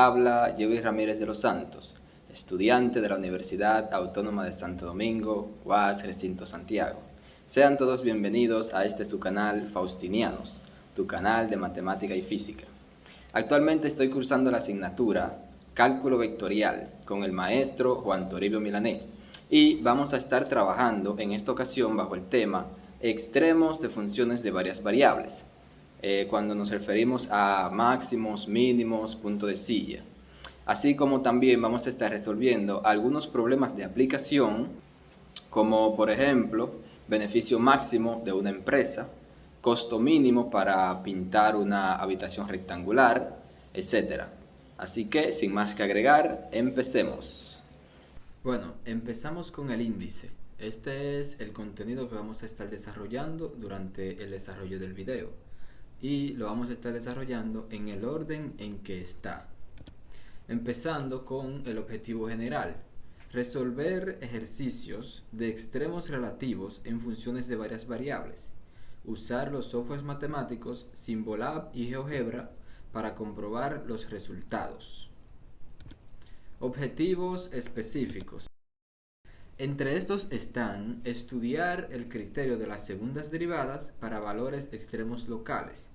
habla Joey Ramírez de los Santos, estudiante de la Universidad Autónoma de Santo Domingo, UAS Recinto Santiago. Sean todos bienvenidos a este su canal Faustinianos, tu canal de matemática y física. Actualmente estoy cursando la asignatura Cálculo Vectorial con el maestro Juan Toribio Milané y vamos a estar trabajando en esta ocasión bajo el tema extremos de funciones de varias variables, cuando nos referimos a máximos, mínimos, punto de silla. Así como también vamos a estar resolviendo algunos problemas de aplicación, como por ejemplo, beneficio máximo de una empresa, costo mínimo para pintar una habitación rectangular, etc. Así que, sin más que agregar, empecemos. Bueno, empezamos con el índice. Este es el contenido que vamos a estar desarrollando durante el desarrollo del video. Y lo vamos a estar desarrollando en el orden en que está. Empezando con el objetivo general. Resolver ejercicios de extremos relativos en funciones de varias variables. Usar los softwares matemáticos Symbolab y GeoGebra para comprobar los resultados. Objetivos específicos. Entre estos están estudiar el criterio de las segundas derivadas para valores extremos locales,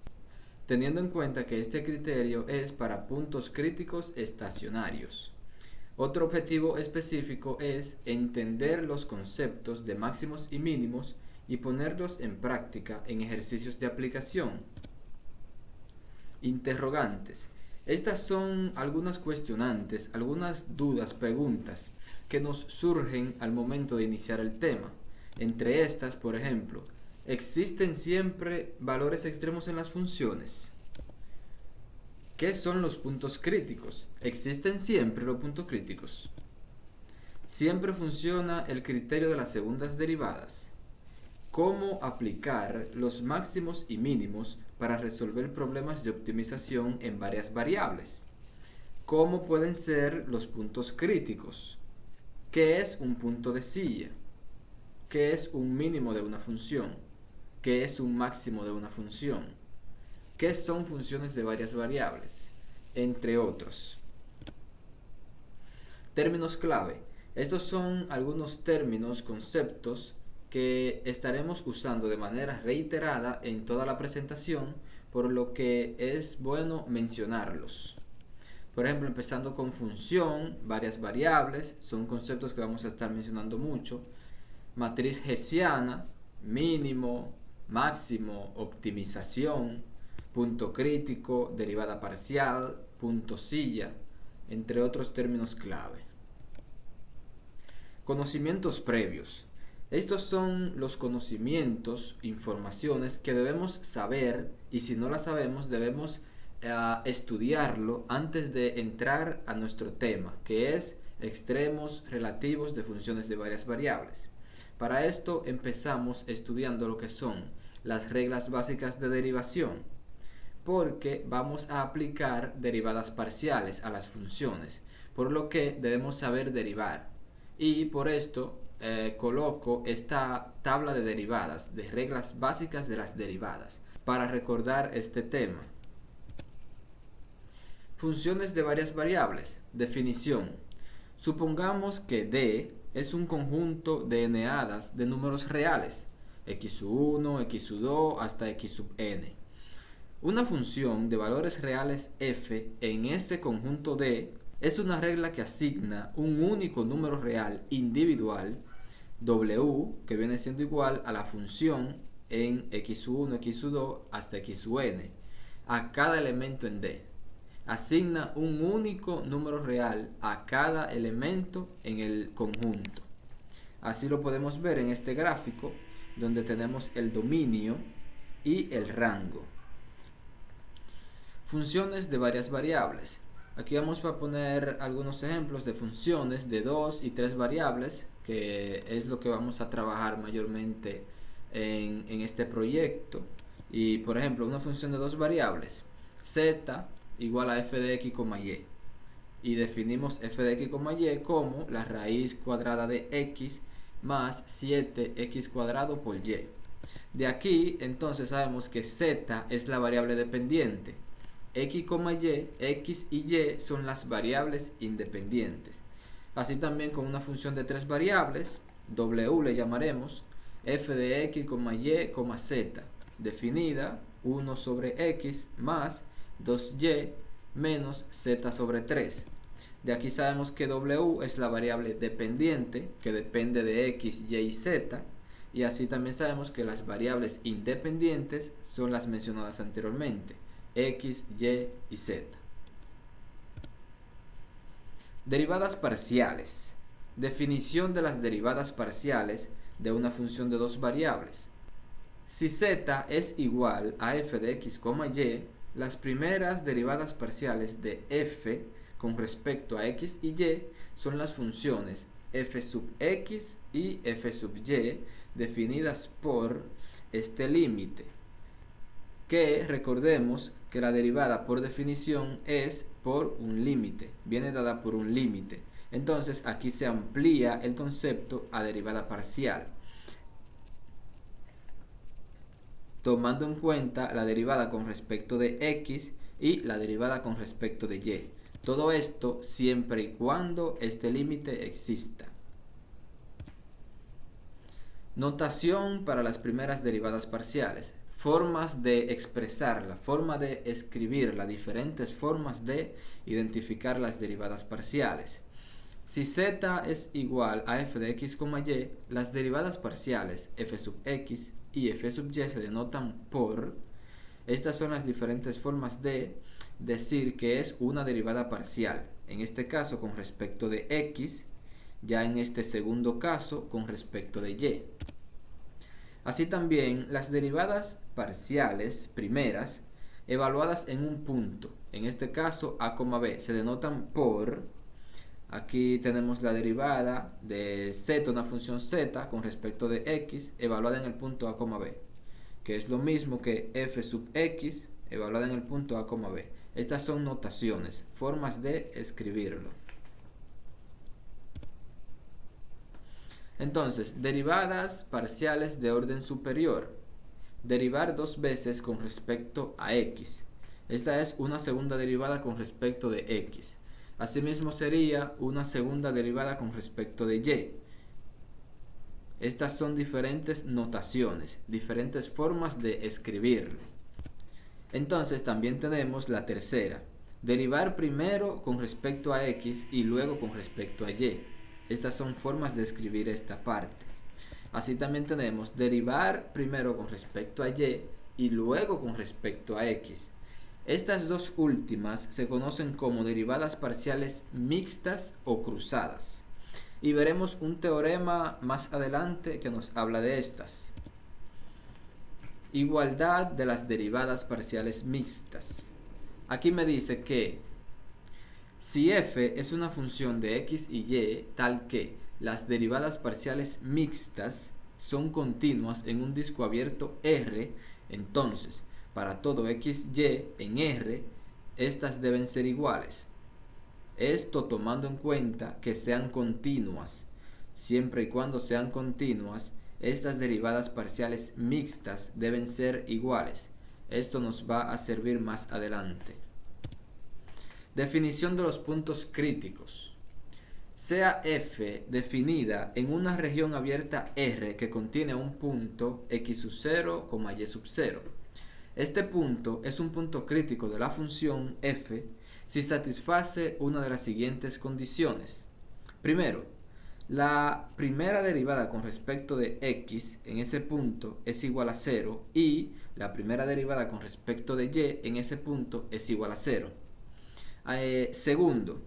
teniendo en cuenta que este criterio es para puntos críticos estacionarios. Otro objetivo específico es entender los conceptos de máximos y mínimos y ponerlos en práctica en ejercicios de aplicación. Interrogantes. Estas son algunas cuestionantes, algunas dudas, preguntas que nos surgen al momento de iniciar el tema. Entre estas, por ejemplo, ¿existen siempre valores extremos en las funciones? ¿Qué son los puntos críticos? ¿Existen siempre los puntos críticos? ¿Siempre funciona el criterio de las segundas derivadas? ¿Cómo aplicar los máximos y mínimos para resolver problemas de optimización en varias variables? ¿Cómo pueden ser los puntos críticos? ¿Qué es un punto de silla? ¿Qué es un mínimo de una función? ¿Qué es un máximo de una función? ¿Qué son funciones de varias variables? Entre otros. Términos clave. Estos son algunos términos, conceptos que estaremos usando de manera reiterada en toda la presentación, por lo que es bueno mencionarlos. Por ejemplo, empezando con función, varias variables, son conceptos que vamos a estar mencionando mucho. Matriz hessiana, mínimo, máximo, optimización, punto crítico, derivada parcial, punto silla, entre otros términos clave. Conocimientos previos. Estos son los conocimientos, informaciones que debemos saber, y si no las sabemos debemos estudiarlo antes de entrar a nuestro tema, que es extremos relativos de funciones de varias variables. Para esto empezamos estudiando lo que son las reglas básicas de derivación, porque vamos a aplicar derivadas parciales a las funciones, por lo que debemos saber derivar. Y por esto coloco esta tabla de derivadas, de reglas básicas de las derivadas, para recordar este tema. Funciones de varias variables. Definición. Supongamos que D es un conjunto de n-hadas de números reales, x1, x2 hasta x sub n. Una función de valores reales f en ese conjunto D es una regla que asigna un único número real individual, w, que viene siendo igual a la función en x1, x2 hasta x sub n, a cada elemento en D. Asigna un único número real a cada elemento en el conjunto. Así lo podemos ver en este gráfico, donde tenemos el dominio y el rango. Funciones de varias variables. Aquí vamos a poner algunos ejemplos de funciones de 2 y 3 variables, que es lo que vamos a trabajar mayormente en este proyecto. Y por ejemplo, una función de 2 variables, z igual a f de x, y. Y definimos f de x, y como la raíz cuadrada de x más 7x cuadrado por y. De aquí entonces sabemos que z es la variable dependiente x, y, x y y son las variables independientes. Así también con una función de tres variables, w le llamaremos f de x, y, z, definida 1 sobre x más 2y menos z sobre 3. De aquí sabemos que w es la variable dependiente que depende de x, y y z, y así también sabemos que las variables independientes son las mencionadas anteriormente, x, y y z. Derivadas parciales. Definición de las derivadas parciales de una función de dos variables. Si z es igual a f de x, y, las primeras derivadas parciales de f con respecto a x y y son las funciones f sub x y f sub y definidas por este límite, que recordemos que la derivada por definición es por un límite, viene dada por un límite. Entonces aquí se amplía el concepto a derivada parcial, tomando en cuenta la derivada con respecto de x y la derivada con respecto de y. Todo esto siempre y cuando este límite exista. Notación para las primeras derivadas parciales. Formas de expresarla, forma de escribirla, diferentes formas de identificar las derivadas parciales. Si z es igual a f de x, y, las derivadas parciales f sub x y f sub y se denotan por... Estas son las diferentes formas de decir que es una derivada parcial. En este caso con respecto de x, ya en este segundo caso con respecto de y. Así también las derivadas parciales primeras evaluadas en un punto, en este caso a, b, se denotan por... Aquí tenemos la derivada de z, una función z con respecto de x evaluada en el punto a, b, que es lo mismo que f sub x evaluada en el punto a, b. Estas son notaciones, formas de escribirlo. Entonces, derivadas parciales de orden superior. Derivar dos veces con respecto a x. Esta es una segunda derivada con respecto de x. Asimismo sería una segunda derivada con respecto de y. Estas son diferentes notaciones, diferentes formas de escribirlo. Entonces también tenemos la tercera. Derivar primero con respecto a x y luego con respecto a y. Estas son formas de escribir esta parte. Así también tenemos derivar primero con respecto a y y luego con respecto a x. Estas dos últimas se conocen como derivadas parciales mixtas o cruzadas. Y veremos un teorema más adelante que nos habla de estas. Igualdad de las derivadas parciales mixtas. Aquí me dice que si f es una función de x y y tal que las derivadas parciales mixtas son continuas en un disco abierto R, entonces para todo x, y en R, estas deben ser iguales. Esto tomando en cuenta que sean continuas. Siempre y cuando sean continuas, estas derivadas parciales mixtas deben ser iguales. Esto nos va a servir más adelante. Definición de los puntos críticos. Sea f definida en una región abierta R que contiene un punto x sub 0, y sub 0. Este punto es un punto crítico de la función f si satisface una de las siguientes condiciones. Primero, la primera derivada con respecto de x en ese punto es igual a 0 y la primera derivada con respecto de y en ese punto es igual a 0. Segundo,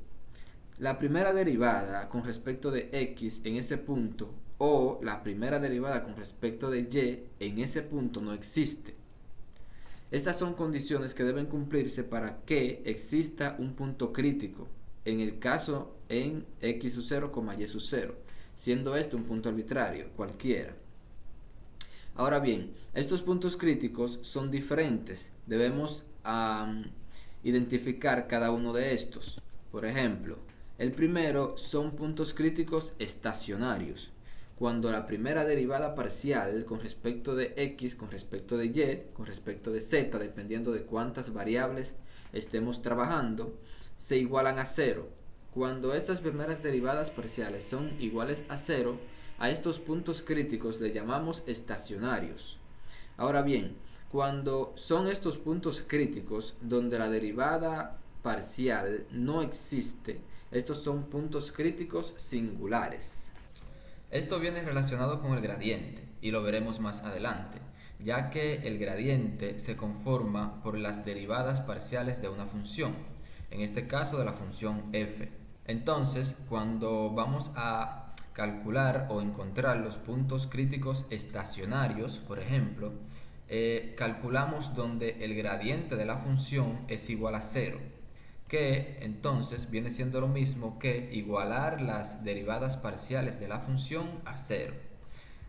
la primera derivada con respecto de x en ese punto o la primera derivada con respecto de y en ese punto no existe. Estas son condiciones que deben cumplirse para que exista un punto crítico, en el caso en x sub 0, y sub 0, siendo este un punto arbitrario, cualquiera. Ahora bien, estos puntos críticos son diferentes, debemos identificar cada uno de estos. Por ejemplo, el primero son puntos críticos estacionarios. cuando la primera derivada parcial con respecto de x, con respecto de y, con respecto de z, dependiendo de cuántas variables estemos trabajando, se igualan a 0. Cuando estas primeras derivadas parciales son iguales a 0, a estos puntos críticos le llamamos estacionarios. Ahora bien, cuando son estos puntos críticos donde la derivada parcial no existe, estos son puntos críticos singulares. Esto viene relacionado con el gradiente y lo veremos más adelante, ya que el gradiente se conforma por las derivadas parciales de una función, en este caso de la función f. Entonces, cuando vamos a calcular o encontrar los puntos críticos estacionarios, por ejemplo, calculamos donde el gradiente de la función es igual a 0, que entonces viene siendo lo mismo que igualar las derivadas parciales de la función a 0.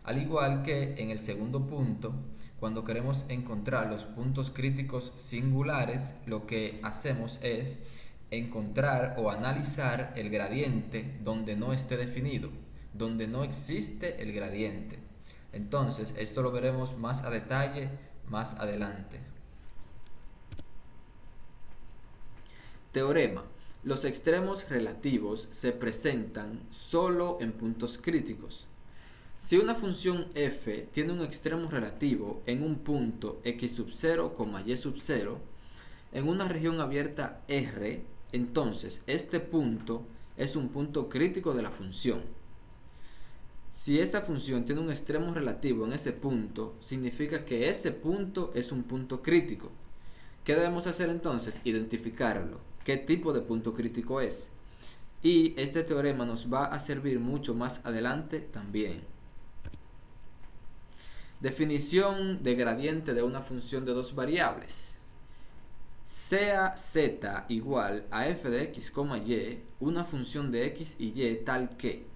Al igual que en el segundo punto, cuando queremos encontrar los puntos críticos singulares, lo que hacemos es encontrar o analizar el gradiente donde no esté definido, donde no existe el gradiente. Entonces, esto lo veremos más a detalle más adelante. Teorema. Los extremos relativos se presentan solo en puntos críticos. Si una función f tiene un extremo relativo en un punto x sub 0, y sub 0, en una región abierta R, entonces este punto es un punto crítico de la función. Si esa función tiene un extremo relativo en ese punto, significa que ese punto es un punto crítico. ¿Qué debemos hacer entonces? Identificarlo. ¿Qué tipo de punto crítico es? Y este teorema nos va a servir mucho más adelante también. Definición de gradiente de una función de dos variables. Sea z igual a f de x, y, una función de x y y tal que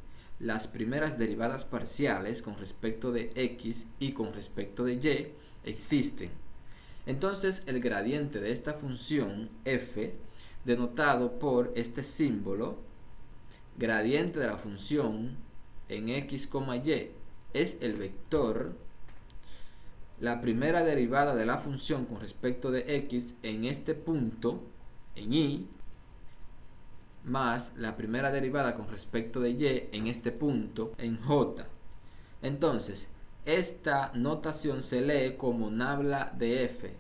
las primeras derivadas parciales con respecto de x y con respecto de y existen. Entonces el gradiente de esta función f, denotado por este símbolo, gradiente de la función en x, y, es el vector, la primera derivada de la función con respecto de x en este punto, en y, más la primera derivada con respecto de y en este punto, en j. Entonces, esta notación se lee como nabla de f.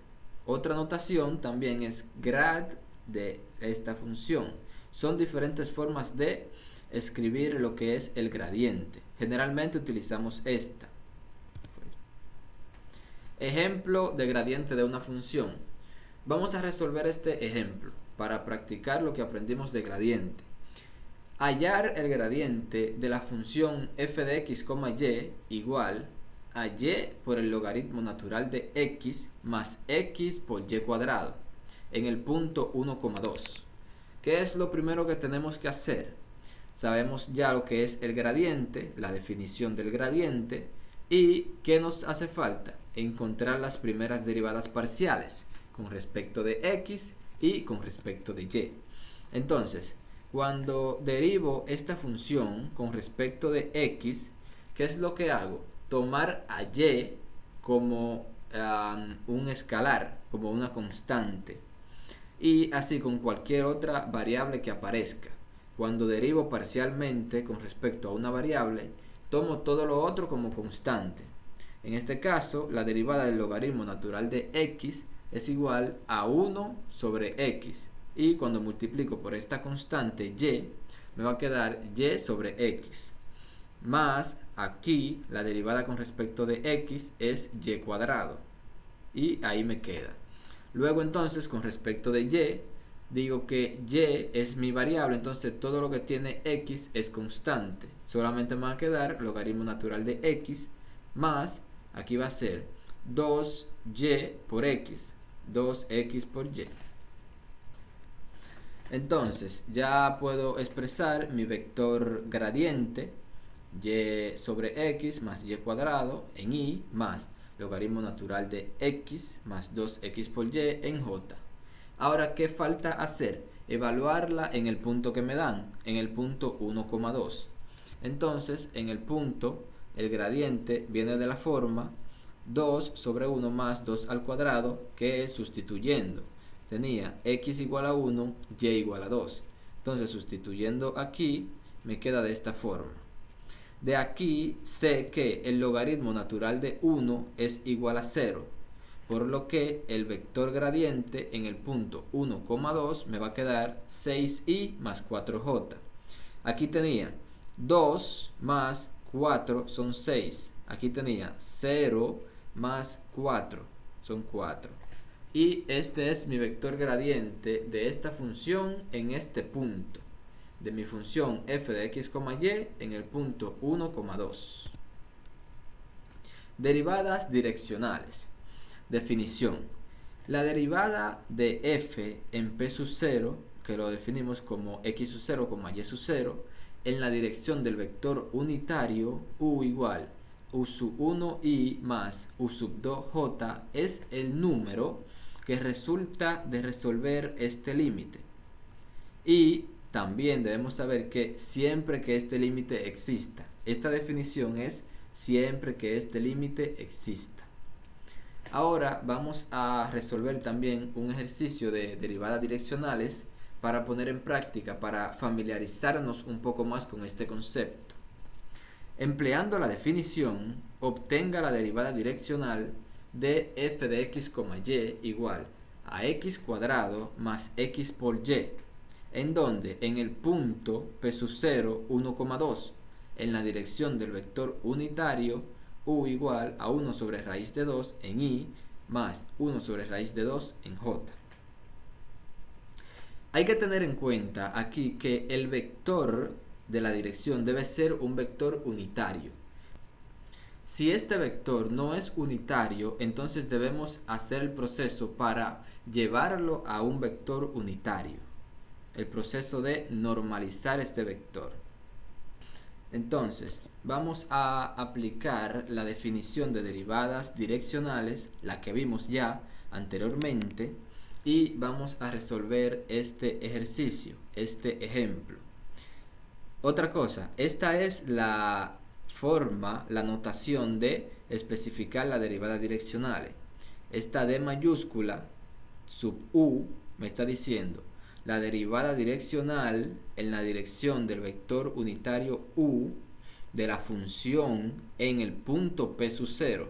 Otra notación también es grad de esta función. Son diferentes formas de escribir lo que es el gradiente. Generalmente utilizamos esta. Ejemplo de gradiente de una función. Vamos a resolver este ejemplo para practicar lo que aprendimos de gradiente. Hallar el gradiente de la función f de x, y igual a y por el logaritmo natural de x más x por y cuadrado en el punto 1,2. ¿Qué es lo primero que tenemos que hacer? Sabemos ya lo que es el gradiente, la definición del gradiente, y ¿qué nos hace falta? Encontrar las primeras derivadas parciales con respecto de x y con respecto de y. Entonces, cuando derivo esta función con respecto de x, ¿qué es lo que hago? Tomar a y como un escalar, como una constante, y así con cualquier otra variable que aparezca. Cuando derivo parcialmente con respecto a una variable, tomo todo lo otro como constante. En este caso, la derivada del logaritmo natural de x es igual a 1 sobre x. Y cuando multiplico por esta constante y, me va a quedar y sobre x. Más aquí, la derivada con respecto de x es y cuadrado. Y ahí me queda. Luego entonces, con respecto de y, digo que y es mi variable, entonces todo lo que tiene x es constante. Solamente me va a quedar logaritmo natural de x más, aquí va a ser 2y por x, 2x por y. Entonces ya puedo expresar mi vector gradiente y sobre x más y cuadrado en y más logaritmo natural de x más 2x por y en j. Ahora, ¿qué falta hacer? Evaluarla en el punto que me dan, en el punto 1,2. Entonces, en el punto el gradiente viene de la forma 2 sobre 1 más 2 al cuadrado, que es sustituyendo. Tenía x igual a 1, y igual a 2. Entonces, sustituyendo aquí, me queda de esta forma. De aquí sé que el logaritmo natural de 1 es igual a 0, por lo que el vector gradiente en el punto 1,2 me va a quedar 6i más 4j. Aquí tenía 2 más 4 son 6. Aquí tenía 0 más 4 son 4. Y este es mi vector gradiente de esta función en este punto, de mi función f de x, y en el punto 1,2. Derivadas direccionales. Definición. La derivada de f en p sub 0, que lo definimos como x sub 0, y sub 0, en la dirección del vector unitario u igual u sub 1i más u sub 2j, es el número que resulta de resolver este límite. Y también debemos saber que siempre que este límite exista, esta definición es siempre que este límite exista. Ahora vamos a resolver también un ejercicio de derivadas direccionales para poner en práctica, para familiarizarnos un poco más con este concepto. Empleando la definición, obtenga la derivada direccional de f de x, y igual a x cuadrado más x por y, en donde en el punto p sub 0, 1,2, en la dirección del vector unitario u igual a 1 sobre raíz de 2 en i más 1 sobre raíz de 2 en j. Hay que tener en cuenta aquí que el vector de la dirección debe ser un vector unitario. Si este vector no es unitario, entonces debemos hacer el proceso para llevarlo a un vector unitario. El proceso de normalizar este vector. Entonces, vamos a aplicar la definición de derivadas direccionales, la que vimos ya anteriormente, y vamos a resolver este ejercicio, este ejemplo. Otra cosa, esta es la forma, la notación de especificar la derivada direccional. Esta D mayúscula sub U me está diciendo la derivada direccional en la dirección del vector unitario U de la función en el punto P sub 0.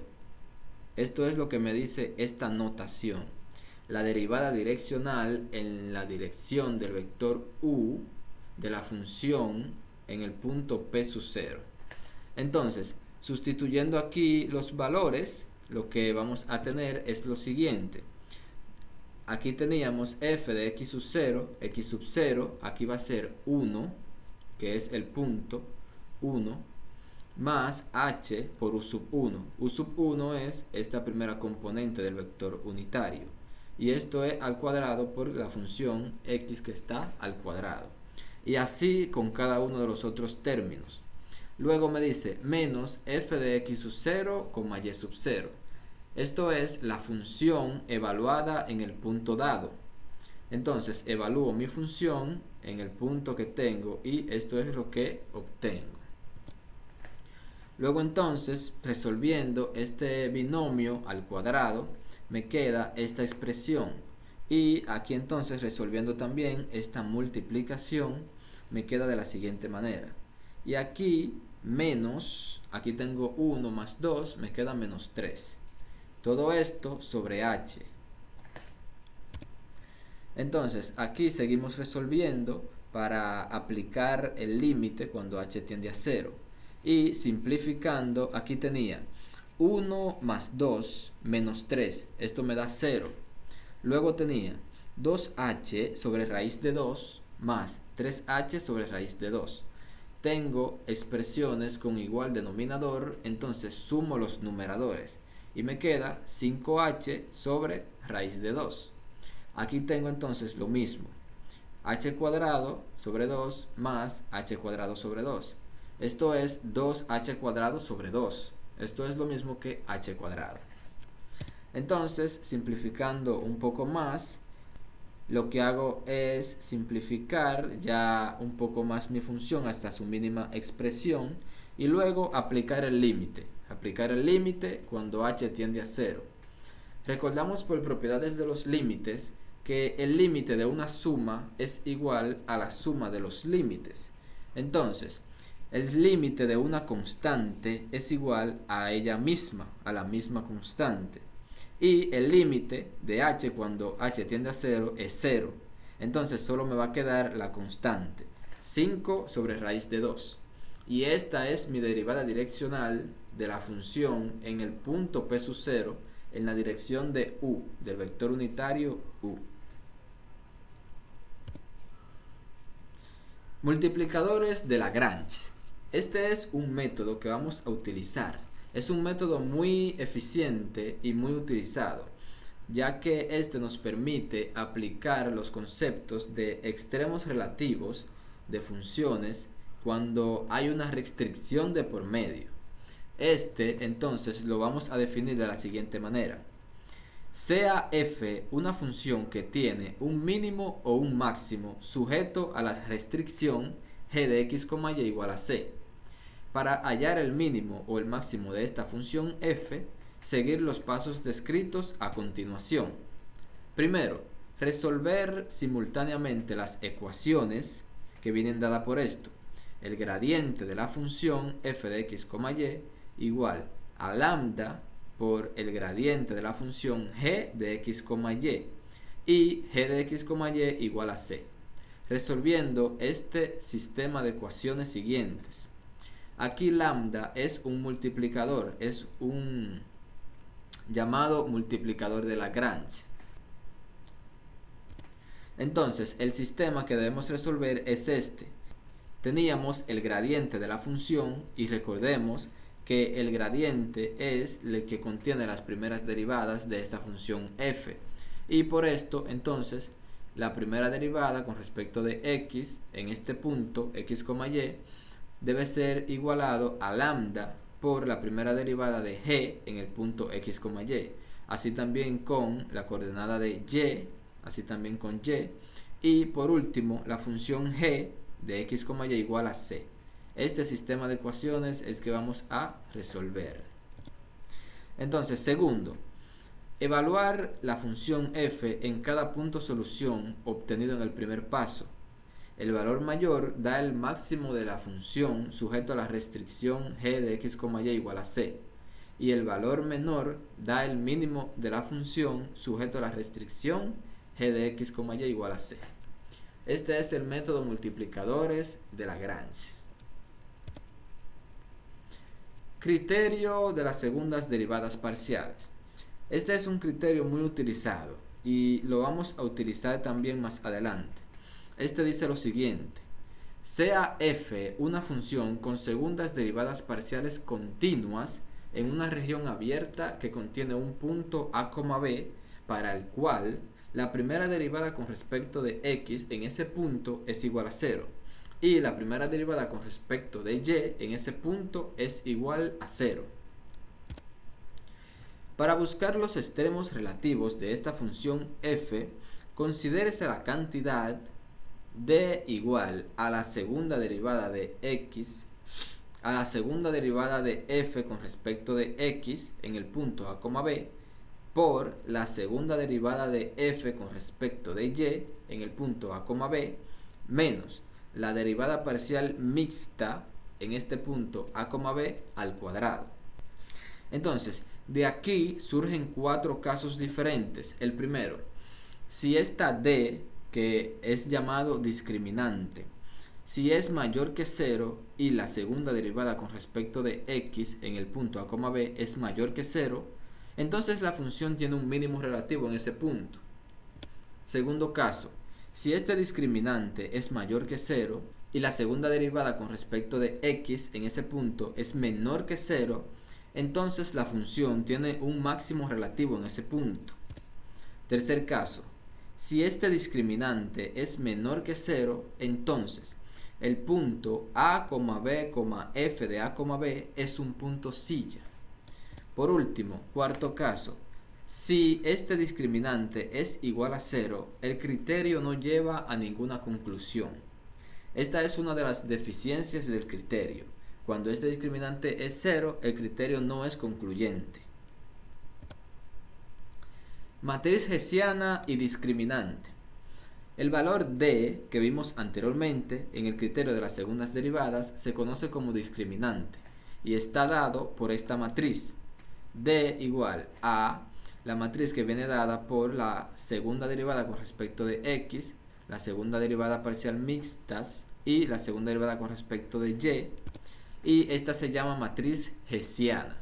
Esto es lo que me dice esta notación. La derivada direccional en la dirección del vector U de la función en el punto P sub 0. Entonces, sustituyendo aquí los valores, lo que vamos a tener es lo siguiente. Aquí teníamos f de x sub 0, aquí va a ser 1, que es el punto 1, más h por u sub 1. U sub 1 es esta primera componente del vector unitario. Y esto es al cuadrado por la función x que está al cuadrado. Y así con cada uno de los otros términos. Luego me dice menos f de x sub 0, y sub 0. Esto es la función evaluada en el punto dado. Entonces evalúo mi función en el punto que tengo y esto es lo que obtengo. Luego entonces, resolviendo este binomio al cuadrado, me queda esta expresión. Y aquí entonces, resolviendo también esta multiplicación, me queda de la siguiente manera. Y aquí, menos, aquí tengo 1 más 2, me queda menos 3. Todo esto sobre h. Entonces, aquí seguimos resolviendo para aplicar el límite cuando h tiende a 0. Y simplificando, aquí tenía 1 más 2 menos 3. Esto me da 0. Luego tenía 2h sobre raíz de 2 más 3h sobre raíz de 2. Tengo expresiones con igual denominador, entonces sumo los numeradores. Y me queda 5h sobre raíz de 2. Aquí tengo entonces lo mismo. H cuadrado sobre 2 más h cuadrado sobre 2. Esto es 2h cuadrado sobre 2. Esto es lo mismo que h cuadrado. Entonces, simplificando un poco más, lo que hago es simplificar ya un poco más mi función hasta su mínima expresión. y luego aplicar el límite. Aplicar el límite cuando h tiende a 0. Recordamos por propiedades de los límites que el límite de una suma es igual a la suma de los límites. Entonces, el límite de una constante es igual a ella misma, a la misma constante. Y el límite de h cuando h tiende a 0 es 0. Entonces solo me va a quedar la constante, 5 sobre raíz de 2. Y esta es mi derivada direccional de la función en el punto P sub 0 en la dirección de u, del vector unitario u. Multiplicadores de Lagrange. Este es un método que vamos a utilizar. Es un método muy eficiente y muy utilizado, ya que este nos permite aplicar los conceptos de extremos relativos de funciones cuando hay una restricción de por medio. Entonces lo vamos a definir de la siguiente manera. Sea f una función que tiene un mínimo o un máximo sujeto a la restricción g de x, y igual a c. Para hallar el mínimo o el máximo de esta función f, seguir los pasos descritos a continuación. Primero, resolver simultáneamente las ecuaciones que vienen dadas por esto. El gradiente de la función f de x, y igual a lambda por el gradiente de la función g de x, y g de x, y igual a c. Resolviendo este sistema de ecuaciones siguientes. Aquí lambda es un multiplicador, es un llamado multiplicador de Lagrange. Entonces, el sistema que debemos resolver es este. Teníamos el gradiente de la función y recordemos que el gradiente es el que contiene las primeras derivadas de esta función f. Y por esto, entonces, la primera derivada con respecto de x en este punto, x, y, debe ser igualado a lambda por la primera derivada de g en el punto x, y. Así también con la coordenada de y, así también con y. Y por último, la función g de x, y igual a c. Este sistema de ecuaciones es que vamos a resolver. Entonces, segundo, evaluar la función f en cada punto solución obtenido en el primer paso. El valor mayor da el máximo de la función sujeto a la restricción g de x, y igual a c. Y el valor menor da el mínimo de la función sujeto a la restricción g de x, y igual a c. Este es el método multiplicadores de Lagrange. Criterio de las segundas derivadas parciales. Este es un criterio muy utilizado y lo vamos a utilizar también más adelante. Este dice lo siguiente: sea f una función con segundas derivadas parciales continuas en una región abierta que contiene un punto a, b, para el cual la primera derivada con respecto de x en ese punto es igual a 0 y la primera derivada con respecto de y en ese punto es igual a 0. Para buscar los extremos relativos de esta función f, considérese la cantidad d igual a la segunda derivada de x a la segunda derivada de f con respecto de x en el punto a, b por la segunda derivada de f con respecto de y en el punto a, b menos la derivada parcial mixta en este punto a, b al cuadrado. Entonces, de aquí surgen 4 casos diferentes. El primero, si esta d, que es llamado discriminante, si es mayor que 0 y la segunda derivada con respecto de x en el punto a, b es mayor que 0, entonces la función tiene un mínimo relativo en ese punto. Segundo caso, si este discriminante es mayor que 0 y la segunda derivada con respecto de x en ese punto es menor que 0, entonces la función tiene un máximo relativo en ese punto. Tercer caso, si este discriminante es menor que 0, entonces el punto a, b, f de a, b es un punto silla. Por último, cuarto caso, si este discriminante es igual a 0, el criterio no lleva a ninguna conclusión. Esta es una de las deficiencias del criterio. Cuando este discriminante es 0, el criterio no es concluyente. Matriz hessiana y discriminante. El valor D que vimos anteriormente en el criterio de las segundas derivadas se conoce como discriminante y está dado por esta matriz D igual a la matriz que viene dada por la segunda derivada con respecto de X, la segunda derivada parcial mixtas y la segunda derivada con respecto de Y esta se llama matriz hessiana.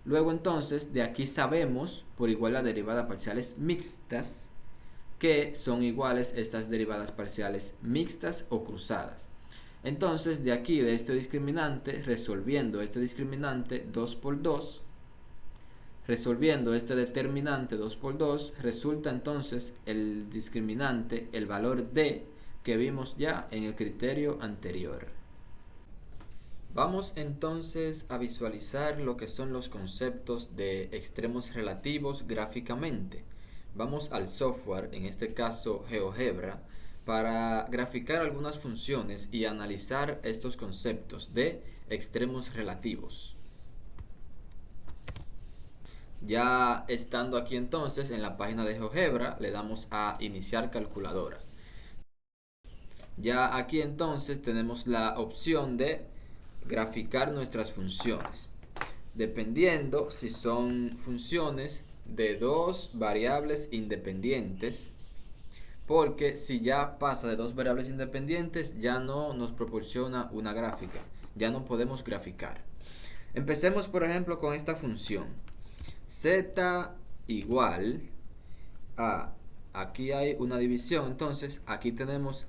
Luego entonces de aquí sabemos por igual las derivadas parciales mixtas, que son iguales estas derivadas parciales mixtas o cruzadas. Entonces de aquí de este discriminante, resolviendo este discriminante 2 por 2, resolviendo este determinante 2 por 2, resulta entonces el discriminante, el valor D que vimos ya en el criterio anterior. Vamos entonces a visualizar lo que son los conceptos de extremos relativos gráficamente. Vamos al software, en este caso GeoGebra, para graficar algunas funciones y analizar estos conceptos de extremos relativos. Ya estando aquí entonces en la página de GeoGebra, le damos a iniciar calculadora. Ya aquí entonces tenemos la opción de graficar nuestras funciones, dependiendo si son funciones de dos variables independientes, porque si ya pasa de dos variables independientes ya no nos proporciona una gráfica, ya no podemos graficar. Empecemos por ejemplo con esta función z igual a, aquí hay una división, entonces aquí tenemos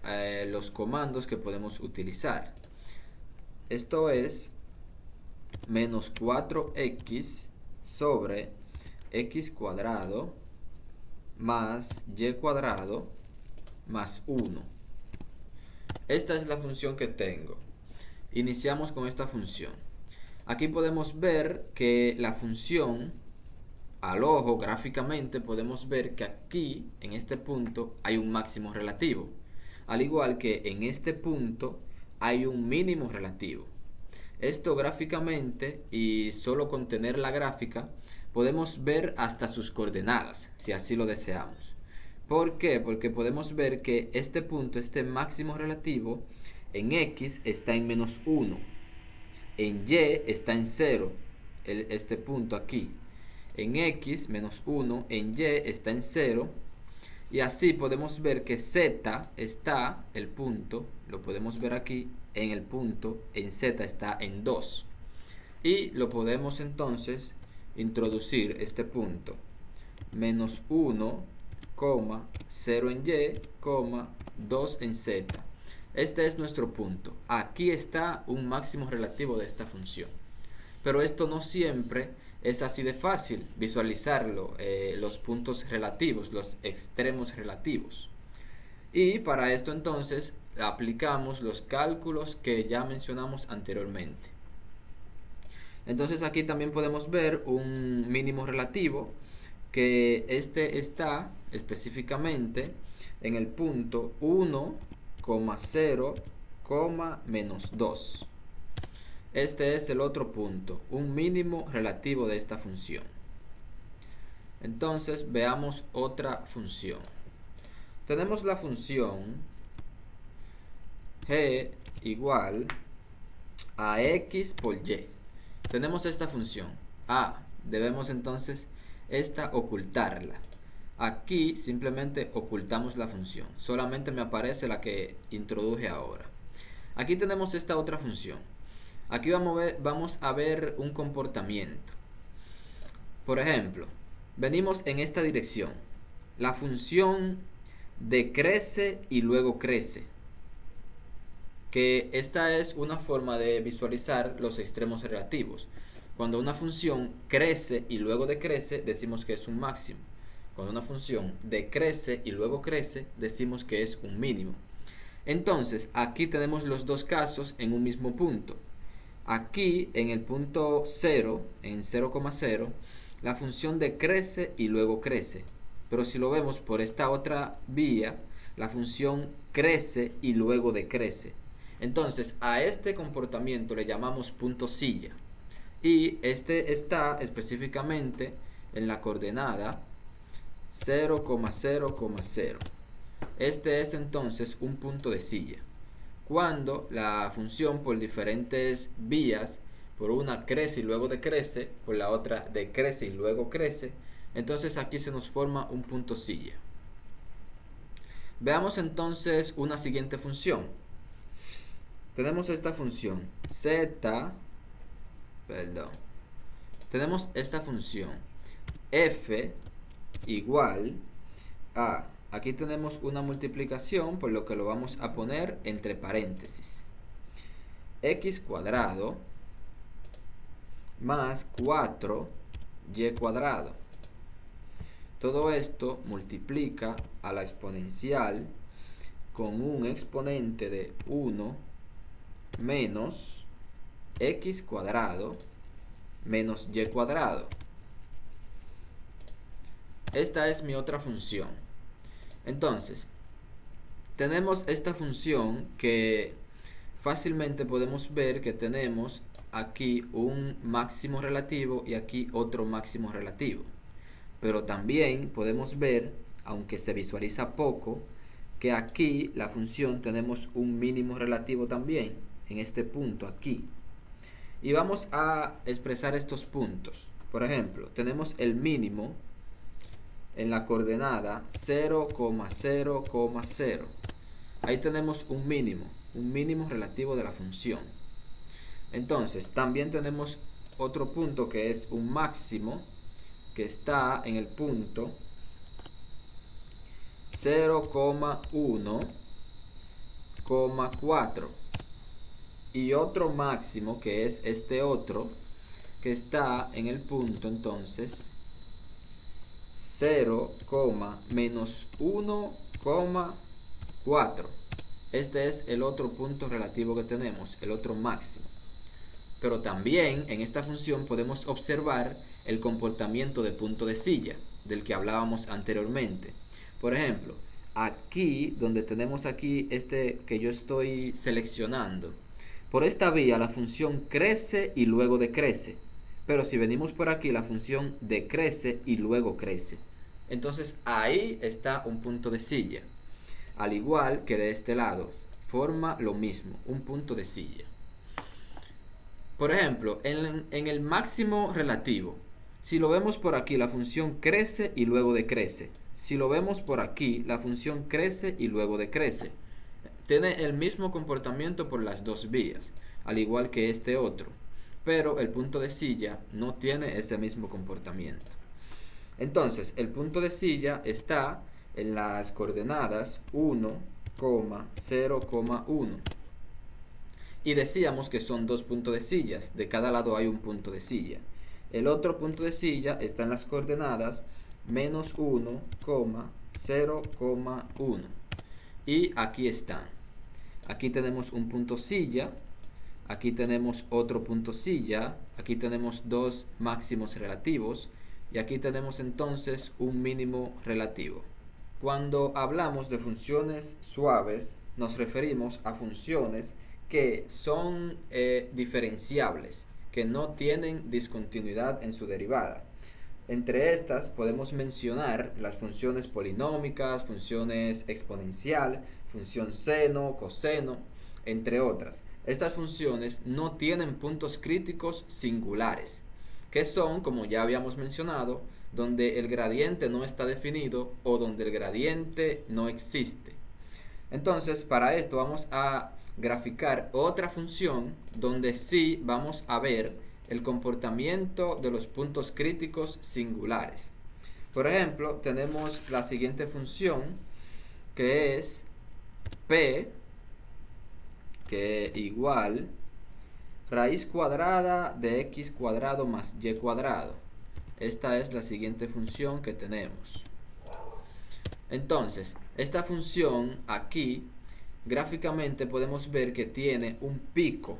los comandos que podemos utilizar. Esto es menos 4x sobre x cuadrado más y cuadrado más 1. Esta es la función que tengo. Iniciamos con esta función. Aquí podemos ver que la función, al ojo gráficamente, podemos ver que aquí, en este punto, hay un máximo relativo. Al igual que en este punto, hay un mínimo relativo. Esto gráficamente, y solo con tener la gráfica, podemos ver hasta sus coordenadas, si así lo deseamos. ¿Por qué? Porque podemos ver que este punto, este máximo relativo, en X está en menos 1, en Y está en 0, este punto aquí. En X, menos 1, en Y está en 0, y así podemos ver que Z está, el punto, lo podemos ver aquí, en el punto, en Z está en 2. Y lo podemos entonces introducir este punto, menos 1, 0 en Y, 2 en Z. Este es nuestro punto. Aquí está un máximo relativo de esta función. Pero esto no siempre es así de fácil visualizarlo, los puntos relativos, los extremos relativos. Y para esto entonces aplicamos los cálculos que ya mencionamos anteriormente. Entonces aquí también podemos ver un mínimo relativo, que este está específicamente en el punto 1, 0, menos 2. Este es el otro punto, un mínimo relativo de esta función. Entonces veamos otra función. Tenemos la función g igual a x por y. Tenemos esta función. Debemos entonces ocultarla. Aquí simplemente ocultamos la función. Solamente me aparece la que introduje ahora. Aquí tenemos esta otra función. Aquí vamos a ver un comportamiento. Por ejemplo, venimos en esta dirección. La función decrece y luego crece. Que esta es una forma de visualizar los extremos relativos. Cuando una función crece y luego decrece, decimos que es un máximo. Cuando una función decrece y luego crece, decimos que es un mínimo. Entonces, aquí tenemos los dos casos en un mismo punto. Aquí, en el punto 0, en 0,0, la función decrece y luego crece. Pero si lo vemos por esta otra vía, la función crece y luego decrece. Entonces a este comportamiento le llamamos punto silla. Y este está específicamente en la coordenada 0,0,0. Este es entonces un punto de silla. Cuando la función por diferentes vías, por una crece y luego decrece, por la otra decrece y luego crece, entonces aquí se nos forma un punto silla. Veamos entonces una siguiente función. Tenemos esta función tenemos esta función f igual a, aquí tenemos una multiplicación, por lo que lo vamos a poner entre paréntesis, x cuadrado más 4y cuadrado. Todo esto multiplica a la exponencial con un exponente de 1 menos x cuadrado menos y cuadrado. Esta es mi otra función. Entonces, tenemos esta función que fácilmente podemos ver que tenemos aquí un máximo relativo y aquí otro máximo relativo. Pero también podemos ver, aunque se visualiza poco, que aquí la función tenemos un mínimo relativo también, en este punto aquí. Y vamos a expresar estos puntos. Por ejemplo, tenemos el mínimo en la coordenada 0,0,0. Ahí tenemos un mínimo relativo de la función. Entonces, también tenemos otro punto que es un máximo, que está en el punto 0,1,4. Y otro máximo, que es este otro, que está en el punto entonces 0, menos 1,4. Este es el otro punto relativo que tenemos, el otro máximo. Pero también en esta función podemos observar el comportamiento de punto de silla, del que hablábamos anteriormente. Por ejemplo, aquí donde tenemos aquí este que yo estoy seleccionando, por esta vía la función crece y luego decrece. Pero si venimos por aquí, la función decrece y luego crece. Entonces ahí está un punto de silla. Al igual que de este lado, forma lo mismo, un punto de silla. Por ejemplo, en el máximo relativo, si lo vemos por aquí, la función crece y luego decrece. Si lo vemos por aquí, la función crece y luego decrece. Tiene el mismo comportamiento por las dos vías, al igual que este otro. Pero el punto de silla no tiene ese mismo comportamiento. Entonces, el punto de silla está en las coordenadas 1,0,1. Y decíamos que son dos puntos de sillas, de cada lado hay un punto de silla. El otro punto de silla está en las coordenadas menos 1,0,1. Y aquí están. Aquí tenemos un punto silla, aquí tenemos otro punto silla, aquí tenemos dos máximos relativos y aquí tenemos entonces un mínimo relativo. Cuando hablamos de funciones suaves, nos referimos a funciones que son diferenciables, que no tienen discontinuidad en su derivada. Entre estas podemos mencionar las funciones polinómicas, funciones exponencial, función seno, coseno, entre otras. Estas funciones no tienen puntos críticos singulares, que son, como ya habíamos mencionado, donde el gradiente no está definido o donde el gradiente no existe. Entonces, para esto vamos a graficar otra función donde sí vamos a ver el comportamiento de los puntos críticos singulares. Por ejemplo, tenemos la siguiente función que es p, que igual raíz cuadrada de x cuadrado más y cuadrado. Esta es la siguiente función que tenemos. Entonces, esta función aquí, gráficamente podemos ver que tiene un pico.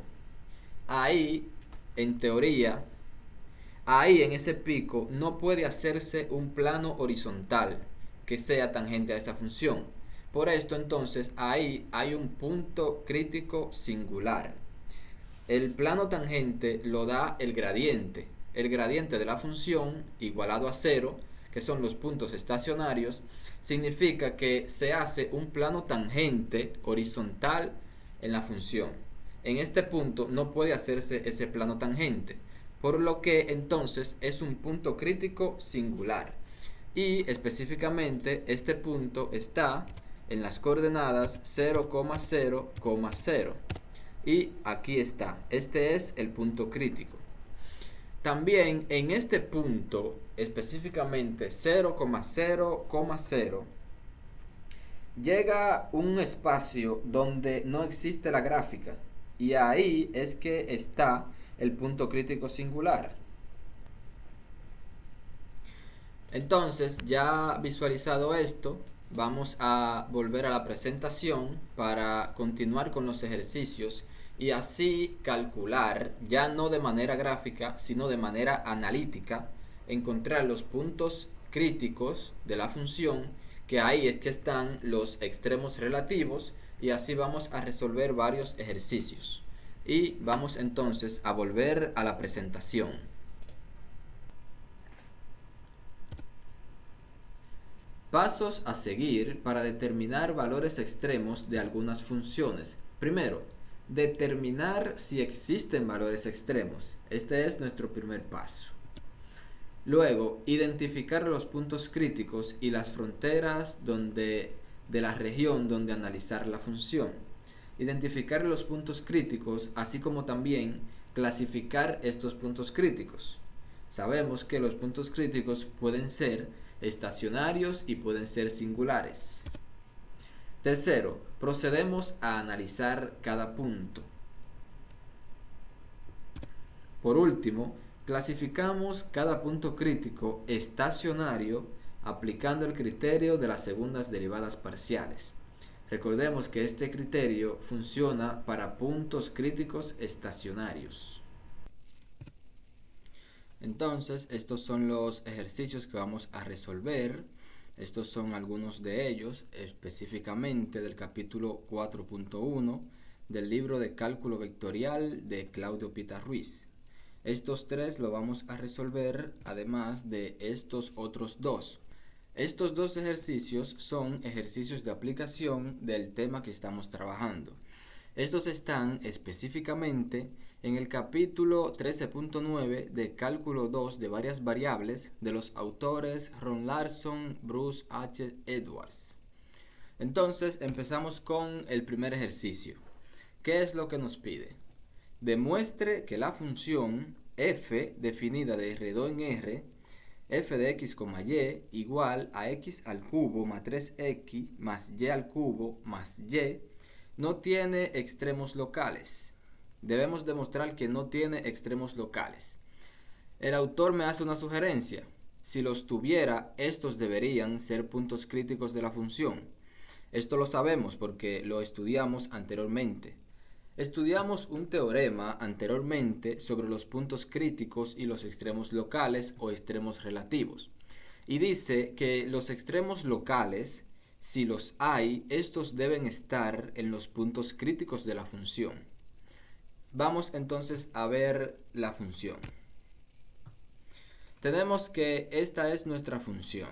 Ahí, en teoría, ahí en ese pico no puede hacerse un plano horizontal que sea tangente a esta función. Por esto entonces ahí hay un punto crítico singular. El plano tangente lo da el gradiente. El gradiente de la función igualado a cero, que son los puntos estacionarios, significa que se hace un plano tangente horizontal en la función. En este punto no puede hacerse ese plano tangente, por lo que entonces es un punto crítico singular. Y específicamente este punto está en las coordenadas 0,0,0. Y aquí está, este es el punto crítico. También en este punto, específicamente 0,0,0, llega un espacio donde no existe la gráfica. Y ahí es que está el punto crítico singular. Entonces, ya visualizado esto, vamos a volver a la presentación para continuar con los ejercicios y así calcular, ya no de manera gráfica, sino de manera analítica, encontrar los puntos críticos de la función, que ahí es que están los extremos relativos, y así vamos a resolver varios ejercicios. Y vamos entonces a volver a la presentación. Pasos a seguir para determinar valores extremos de algunas funciones. Primero, determinar si existen valores extremos. Este es nuestro primer paso. Luego, identificar los puntos críticos y las fronteras de la región donde analizar la función. Identificar los puntos críticos, así como también clasificar estos puntos críticos. Sabemos que los puntos críticos pueden ser estacionarios y pueden ser singulares. Tercero, procedemos a analizar cada punto. Por último, clasificamos cada punto crítico estacionario aplicando el criterio de las segundas derivadas parciales. Recordemos que este criterio funciona para puntos críticos estacionarios. Entonces, estos son los ejercicios que vamos a resolver. Estos son algunos de ellos, específicamente del capítulo 4.1 del libro de cálculo vectorial de Claudio Pita Ruiz. Estos tres lo vamos a resolver además de estos otros dos. Estos dos ejercicios son ejercicios de aplicación del tema que estamos trabajando. Estos están específicamente en el capítulo 13.9 de cálculo 2 de varias variables de los autores Ron Larson, Bruce H. Edwards. Entonces empezamos con el primer ejercicio. ¿Qué es lo que nos pide? Demuestre que la función f definida de R2 en R, f de x, y igual a x al cubo más 3x más y al cubo más y no tiene extremos locales. Debemos demostrar que no tiene extremos locales. El autor me hace una sugerencia. Si los tuviera, estos deberían ser puntos críticos de la función. Esto lo sabemos porque lo estudiamos anteriormente. Estudiamos un teorema anteriormente sobre los puntos críticos y los extremos locales o extremos relativos. Y dice que los extremos locales, si los hay, estos deben estar en los puntos críticos de la función. Vamos entonces a ver la función. Tenemos que esta es nuestra función,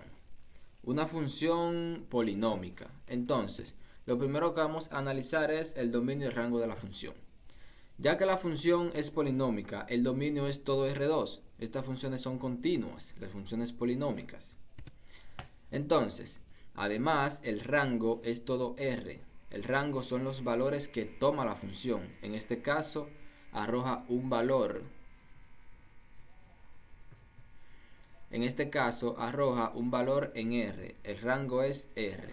una función polinómica. Entonces, lo primero que vamos a analizar es el dominio y el rango de la función. Ya que la función es polinómica, el dominio es todo R2. Estas funciones son continuas, las funciones polinómicas. Entonces, además, el rango es todo R. El rango son los valores que toma la función. En este caso, arroja un valor. En este caso, arroja un valor en R. El rango es R.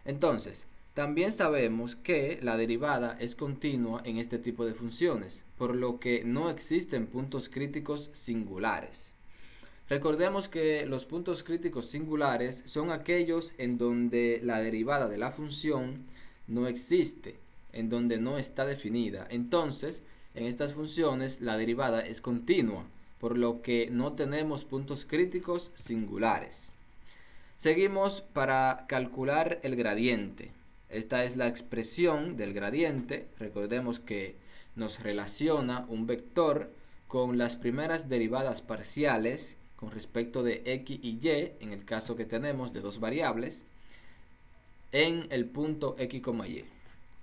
Entonces, también sabemos que la derivada es continua en este tipo de funciones, por lo que no existen puntos críticos singulares. Recordemos que los puntos críticos singulares son aquellos en donde la derivada de la función no existe, en donde no está definida. Entonces, en estas funciones la derivada es continua, por lo que no tenemos puntos críticos singulares. Seguimos para calcular el gradiente. Esta es la expresión del gradiente. Recordemos que nos relaciona un vector con las primeras derivadas parciales con respecto de x y y, en el caso que tenemos de dos variables, en el punto x, y.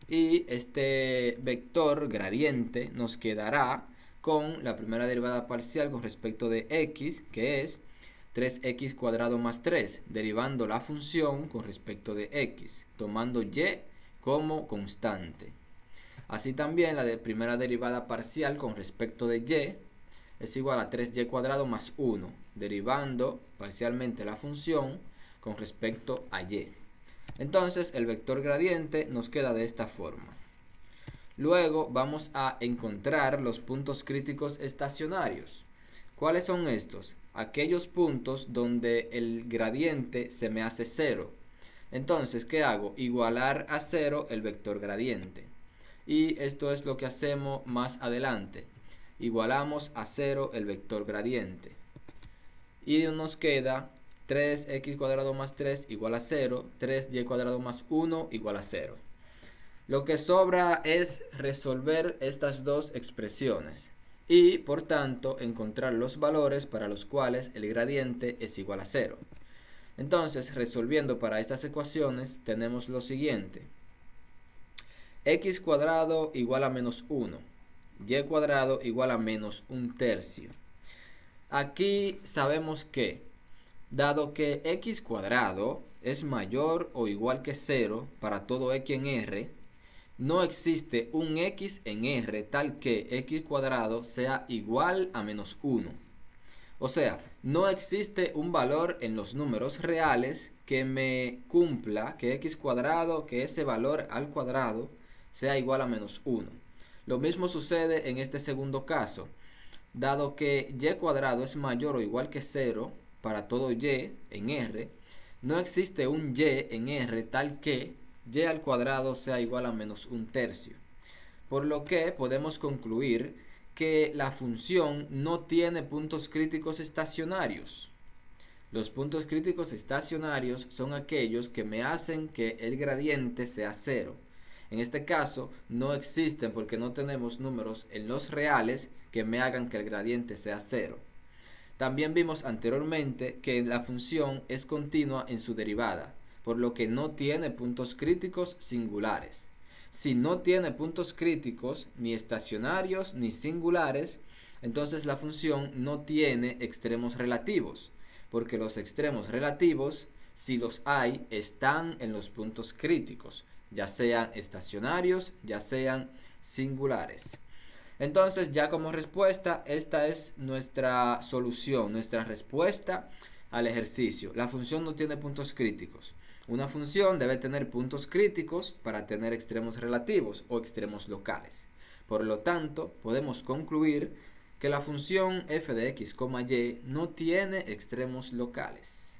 Y este vector gradiente nos quedará con la primera derivada parcial con respecto de x, que es 3x cuadrado más 3, derivando la función con respecto de x, tomando y como constante. Así también la primera derivada parcial con respecto de y es igual a 3y cuadrado más 1, derivando parcialmente la función con respecto a y. Entonces el vector gradiente nos queda de esta forma. Luego vamos a encontrar los puntos críticos estacionarios. ¿Cuáles son estos? Aquellos puntos donde el gradiente se me hace 0. Entonces, ¿qué hago? Igualar a 0 el vector gradiente. Y esto es lo que hacemos más adelante. Igualamos a 0 el vector gradiente. Y nos queda 3x cuadrado más 3 igual a 0, 3y cuadrado más 1 igual a 0. Lo que sobra es resolver estas dos expresiones y, por tanto, encontrar los valores para los cuales el gradiente es igual a 0. Entonces, resolviendo para estas ecuaciones, tenemos lo siguiente. X cuadrado igual a menos 1, y cuadrado igual a menos 1/3. Aquí sabemos que, dado que x cuadrado es mayor o igual que 0 para todo x en R, no existe un x en R tal que x cuadrado sea igual a menos 1. O sea, no existe un valor en los números reales que me cumpla que x cuadrado, que ese valor al cuadrado sea igual a menos 1. Lo mismo sucede en este segundo caso. Dado que y cuadrado es mayor o igual que 0 para todo y en R, no existe un y en R tal que y al cuadrado sea igual a menos 1/3. Por lo que podemos concluir que la función no tiene puntos críticos estacionarios. Los puntos críticos estacionarios son aquellos que me hacen que el gradiente sea 0. En este caso no existen porque no tenemos números en los reales que me hagan que el gradiente sea 0. También vimos anteriormente que la función es continua en su derivada, por lo que no tiene puntos críticos singulares. Si no tiene puntos críticos ni estacionarios ni singulares, entonces la función no tiene extremos relativos, porque los extremos relativos, si los hay, están en los puntos críticos, ya sean estacionarios, ya sean singulares. Entonces, ya como respuesta, esta es nuestra solución, nuestra respuesta al ejercicio. La función no tiene puntos críticos. Una función debe tener puntos críticos para tener extremos relativos o extremos locales. Por lo tanto, podemos concluir que la función f de x, y no tiene extremos locales.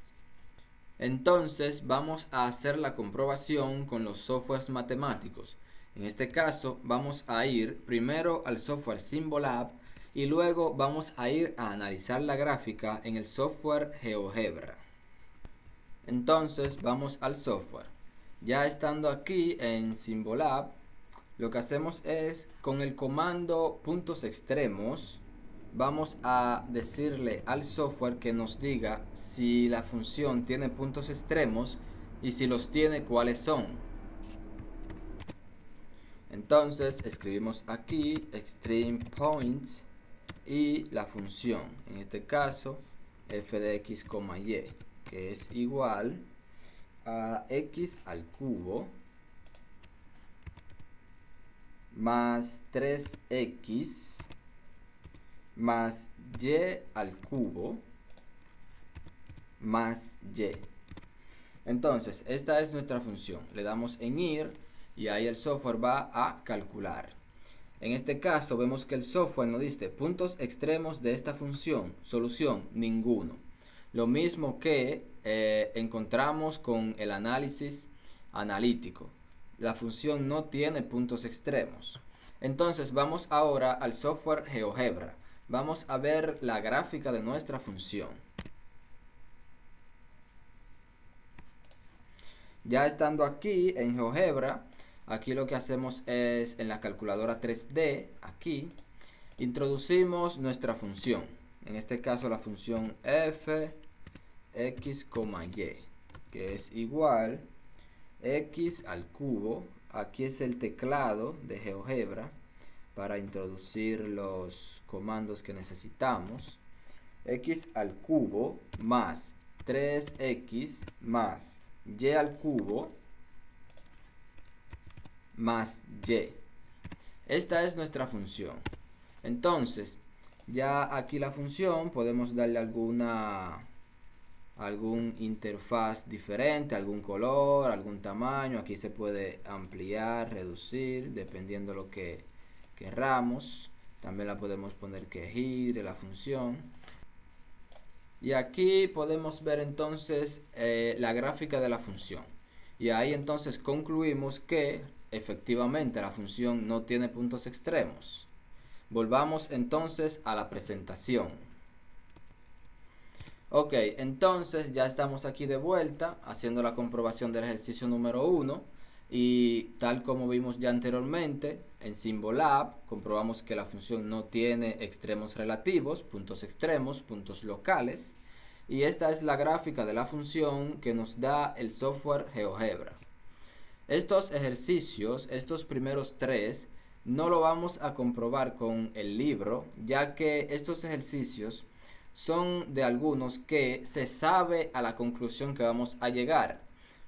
Entonces, vamos a hacer la comprobación con los softwares matemáticos. En este caso vamos a ir primero al software Symbolab y luego vamos a ir a analizar la gráfica en el software GeoGebra. Entonces vamos al software. Ya estando aquí en Symbolab, lo que hacemos es con el comando puntos extremos, vamos a decirle al software que nos diga si la función tiene puntos extremos y si los tiene, cuáles son. Entonces escribimos aquí extreme points y la función, en este caso f de x, y, que es igual a x al cubo más 3x más y al cubo más y. Entonces esta es nuestra función. Le damos en ir y ahí el software va a calcular. En este caso vemos que el software nos dice puntos extremos de esta función. Solución, ninguno. Lo mismo que encontramos con el análisis analítico. La función no tiene puntos extremos. Entonces vamos ahora al software GeoGebra. Vamos a ver la gráfica de nuestra función. Ya estando aquí en GeoGebra, aquí lo que hacemos es en la calculadora 3D, aquí, introducimos nuestra función. En este caso la función f x, y, que es igual x al cubo. Aquí es el teclado de GeoGebra para introducir los comandos que necesitamos. X al cubo más 3x más y al cubo más y. Esta es nuestra función. Entonces, ya aquí la función podemos darle algún interfaz diferente, algún color, algún tamaño. Aquí se puede ampliar, reducir, dependiendo lo que querramos. También la podemos poner que gire la función. Y aquí podemos ver entonces la gráfica de la función. Y ahí entonces concluimos que efectivamente la función no tiene puntos extremos. Volvamos entonces a la presentación. Ok, entonces ya estamos aquí de vuelta haciendo la comprobación del ejercicio número 1 y tal como vimos ya anteriormente en Symbolab comprobamos que la función no tiene extremos relativos, puntos extremos, puntos locales, y esta es la gráfica de la función que nos da el software GeoGebra. Estos ejercicios, estos primeros 3, no lo vamos a comprobar con el libro, ya que estos ejercicios son de algunos que se sabe a la conclusión que vamos a llegar.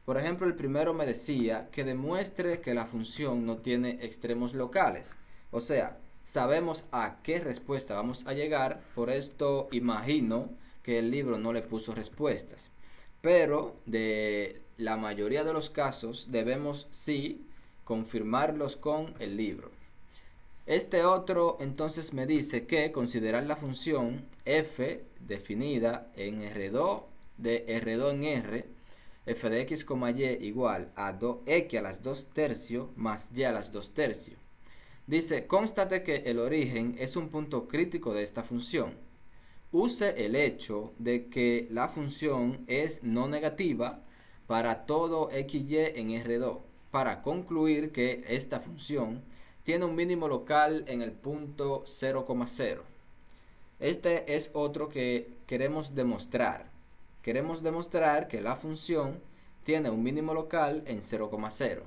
Por ejemplo, el primero me decía que demuestre que la función no tiene extremos locales. O sea, sabemos a qué respuesta vamos a llegar, por esto imagino que el libro no le puso respuestas. Pero de la mayoría de los casos debemos sí confirmarlos con el libro. Este otro entonces me dice que considerar la función f definida en R2 de R2 en R, f de x, y igual a 2x a las 2 tercios más y a las 2 tercios. Dice, constate que el origen es un punto crítico de esta función. Use el hecho de que la función es no negativa para todo xy en R2 para concluir que esta función tiene un mínimo local en el punto 0,0. Este es otro que queremos demostrar. Queremos demostrar que la función tiene un mínimo local en 0,0.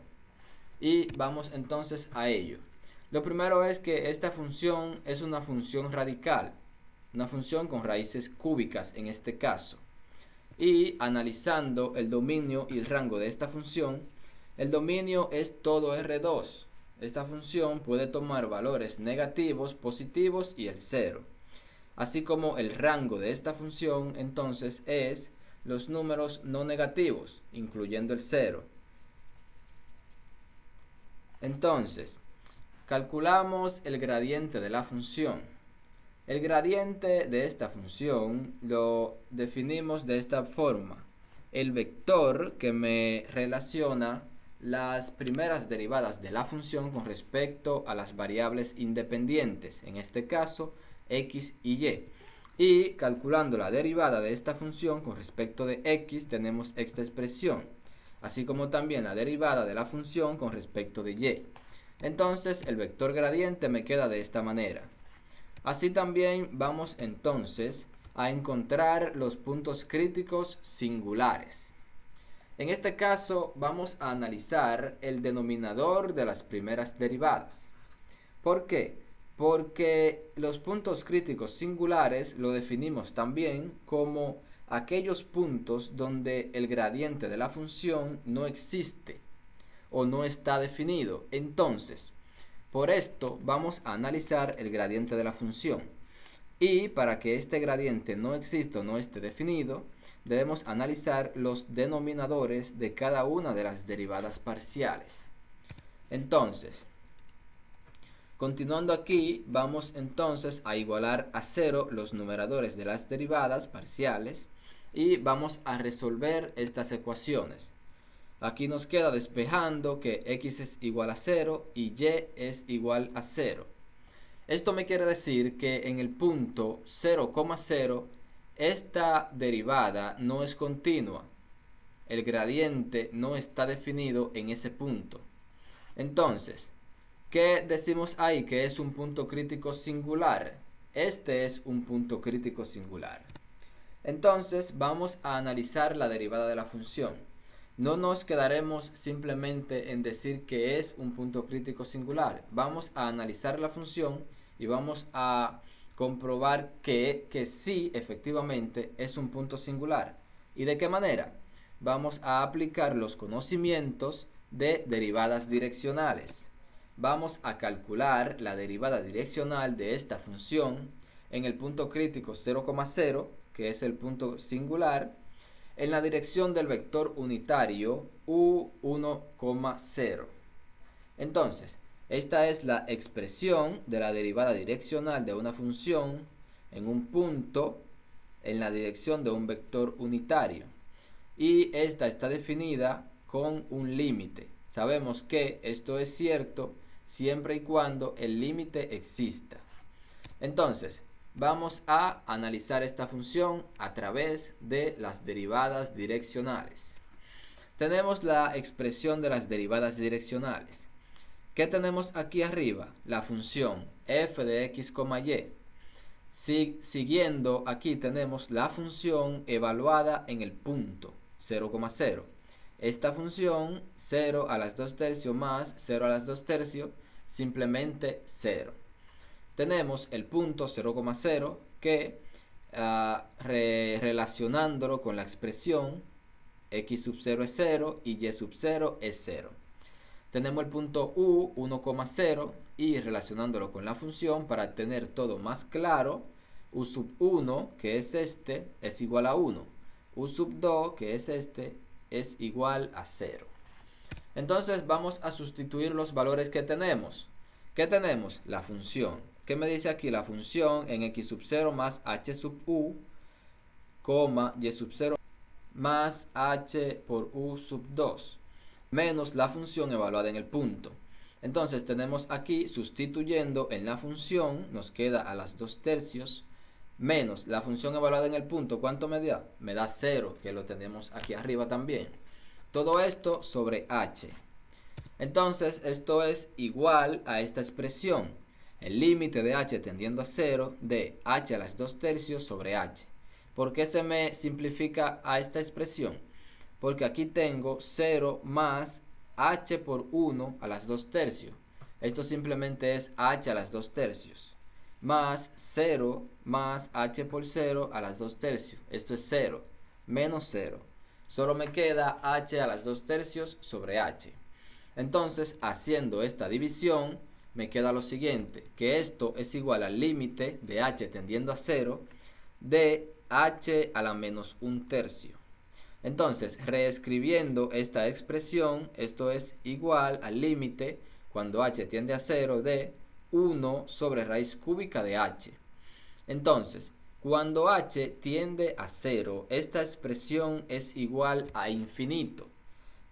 Y vamos entonces a ello. Lo primero es que esta función es una función radical, una función con raíces cúbicas en este caso. Y analizando el dominio y el rango de esta función, el dominio es todo R2. Esta función puede tomar valores negativos, positivos y el 0. Así como el rango de esta función entonces es los números no negativos, incluyendo el 0. Entonces, calculamos el gradiente de la función. El gradiente de esta función lo definimos de esta forma. El vector que me relaciona las primeras derivadas de la función con respecto a las variables independientes, en este caso x y y. Y calculando la derivada de esta función con respecto de x tenemos esta expresión, así como también la derivada de la función con respecto de y. Entonces el vector gradiente me queda de esta manera. Así también vamos entonces a encontrar los puntos críticos singulares. En este caso vamos a analizar el denominador de las primeras derivadas. ¿Por qué? Porque los puntos críticos singulares lo definimos también como aquellos puntos donde el gradiente de la función no existe o no está definido. Entonces, por esto vamos a analizar el gradiente de la función. Y para que este gradiente no exista o no esté definido, debemos analizar los denominadores de cada una de las derivadas parciales. Entonces, continuando aquí, vamos entonces a igualar a 0 los numeradores de las derivadas parciales y vamos a resolver estas ecuaciones. Aquí nos queda despejando que x es igual a 0 y y es igual a 0. Esto me quiere decir que en el punto 0,0 esta derivada no es continua. el gradiente no está definido en ese punto. Entonces, ¿qué decimos ahí? Que es un punto crítico singular. Este es un punto crítico singular. Entonces vamos a analizar la derivada de la función. No nos quedaremos simplemente en decir que es un punto crítico singular. Vamos a analizar la función y vamos a comprobar que sí, efectivamente, es un punto singular. ¿Y de qué manera? Vamos a aplicar los conocimientos de derivadas direccionales. Vamos a calcular la derivada direccional de esta función en el punto crítico 0,0, que es el punto singular, en la dirección del vector unitario u1,0. Entonces, esta es la expresión de la derivada direccional de una función en un punto en la dirección de un vector unitario. Y esta está definida con un límite. Sabemos que esto es cierto siempre y cuando el límite exista. Entonces, vamos a analizar esta función a través de las derivadas direccionales. Tenemos la expresión de las derivadas direccionales. ¿Qué tenemos aquí arriba? La función f de x, y. Siguiendo, aquí tenemos la función evaluada en el punto 0,0. Esta función 0 a las 2 tercios más 0 a las 2 tercios, simplemente 0. Tenemos el punto 0,0 que relacionándolo con la expresión x sub 0 es 0 y y sub 0 es 0. Tenemos el punto u 1,0 y relacionándolo con la función para tener todo más claro, u sub 1, que es este, es igual a 1. U sub 2, que es este, es igual a 0. Entonces vamos a sustituir los valores que tenemos. ¿Qué tenemos? La función. ¿Qué me dice aquí? La función en x sub 0 más h sub u, y sub 0 más h por u sub 2, menos la función evaluada en el punto. Entonces tenemos aquí, sustituyendo en la función, nos queda a las 2 tercios, menos la función evaluada en el punto. ¿Cuánto me da? Me da 0, que lo tenemos aquí arriba también. Todo esto sobre h. Entonces esto es igual a esta expresión. El límite de h tendiendo a 0 de h a las 2 tercios sobre h. ¿Por qué se me simplifica a esta expresión? Porque aquí tengo 0 más h por 1 a las 2 tercios. Esto simplemente es h a las 2 tercios. Más 0 más h por 0 a las 2 tercios. Esto es 0. Menos 0. Solo me queda h a las 2 tercios sobre h. Entonces, haciendo esta división, me queda lo siguiente, que esto es igual al límite de h tendiendo a 0 de h a la menos 1 tercio. Entonces, reescribiendo esta expresión, esto es igual al límite cuando h tiende a 0 de 1 sobre raíz cúbica de h. Entonces, cuando h tiende a 0, esta expresión es igual a infinito.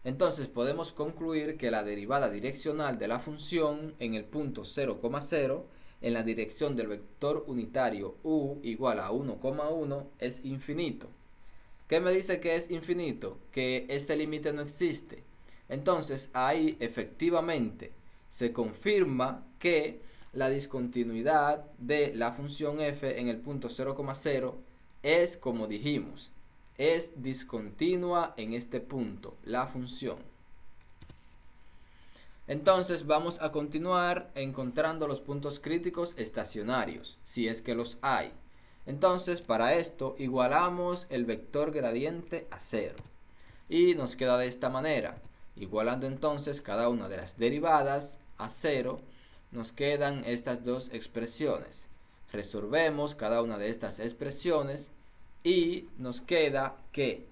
Entonces podemos concluir que la derivada direccional de la función en el punto 0,0 en la dirección del vector unitario u igual a 1,1 es infinito. ¿Qué me dice que es infinito? Que este límite no existe. Entonces ahí efectivamente se confirma que la discontinuidad de la función f en el punto 0,0 es como dijimos. Es discontinua en este punto, la función. Entonces vamos a continuar encontrando los puntos críticos estacionarios, si es que los hay. Entonces para esto igualamos el vector gradiente a 0. Y nos queda de esta manera. Igualando entonces cada una de las derivadas a 0, nos quedan estas dos expresiones. Resolvemos cada una de estas expresiones y nos queda que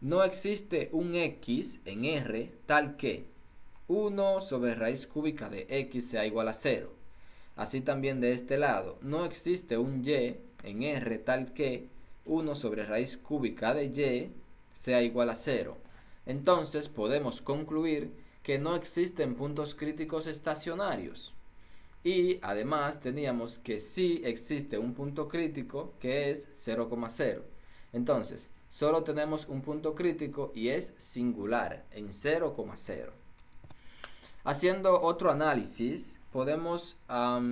no existe un x en R tal que 1 sobre raíz cúbica de x sea igual a 0. Así también de este lado, no existe un y en R tal que 1 sobre raíz cúbica de y sea igual a 0. Entonces podemos concluir que no existen puntos críticos estacionarios. Y además teníamos que sí existe un punto crítico que es 0,0. Entonces, solo tenemos un punto crítico y es singular en 0,0. Haciendo otro análisis, podemos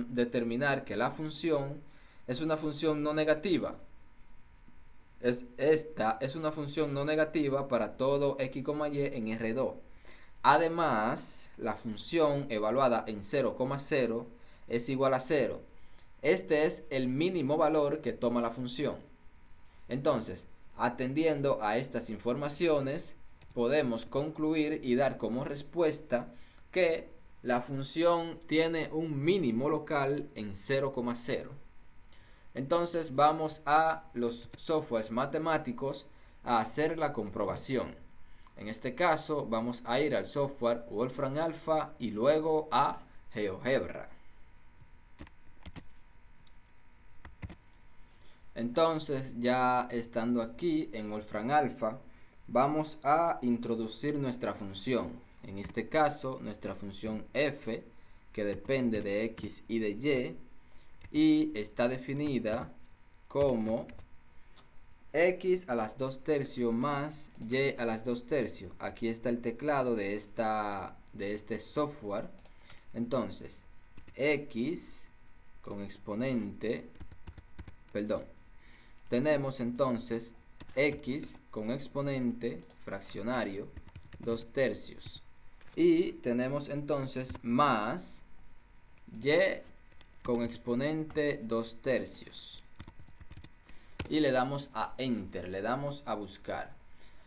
determinar que la función es una función no negativa. Esta es una función no negativa para todo x, y en R2. Además, la función evaluada en 0,0 es igual a 0. Este es el mínimo valor que toma la función. Entonces, atendiendo a estas informaciones, podemos concluir y dar como respuesta que la función tiene un mínimo local en 0,0. Entonces vamos a los softwares matemáticos a hacer la comprobación. En este caso vamos a ir al software Wolfram Alpha y luego a GeoGebra. Entonces, ya estando aquí en Wolfram Alpha, vamos a introducir nuestra función. En este caso, nuestra función f, que depende de x y de y está definida como x a las 2 tercios más y a las 2 tercios. Aquí está el teclado de este software. Entonces, x con exponente, perdón, tenemos entonces x con exponente fraccionario 2 tercios. Y tenemos entonces más y con exponente 2 tercios. Y le damos a Enter, le damos a buscar.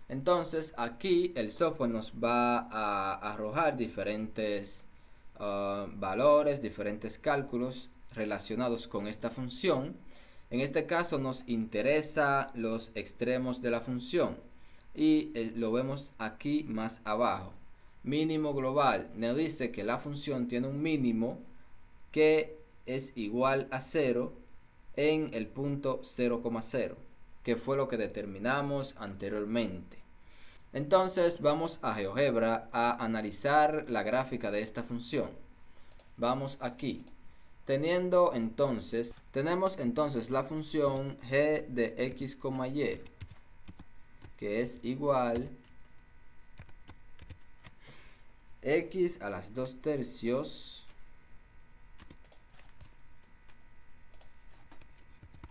Entonces aquí el software nos va a arrojar diferentes valores, diferentes cálculos relacionados con esta función. En este caso nos interesa los extremos de la función y lo vemos aquí más abajo. Mínimo global nos dice que la función tiene un mínimo que es igual a 0 en el punto 0,0, que fue lo que determinamos anteriormente. Entonces vamos a GeoGebra a analizar la gráfica de esta función. Vamos aquí. Tenemos entonces la función g de x, y, que es igual x a las 2 tercios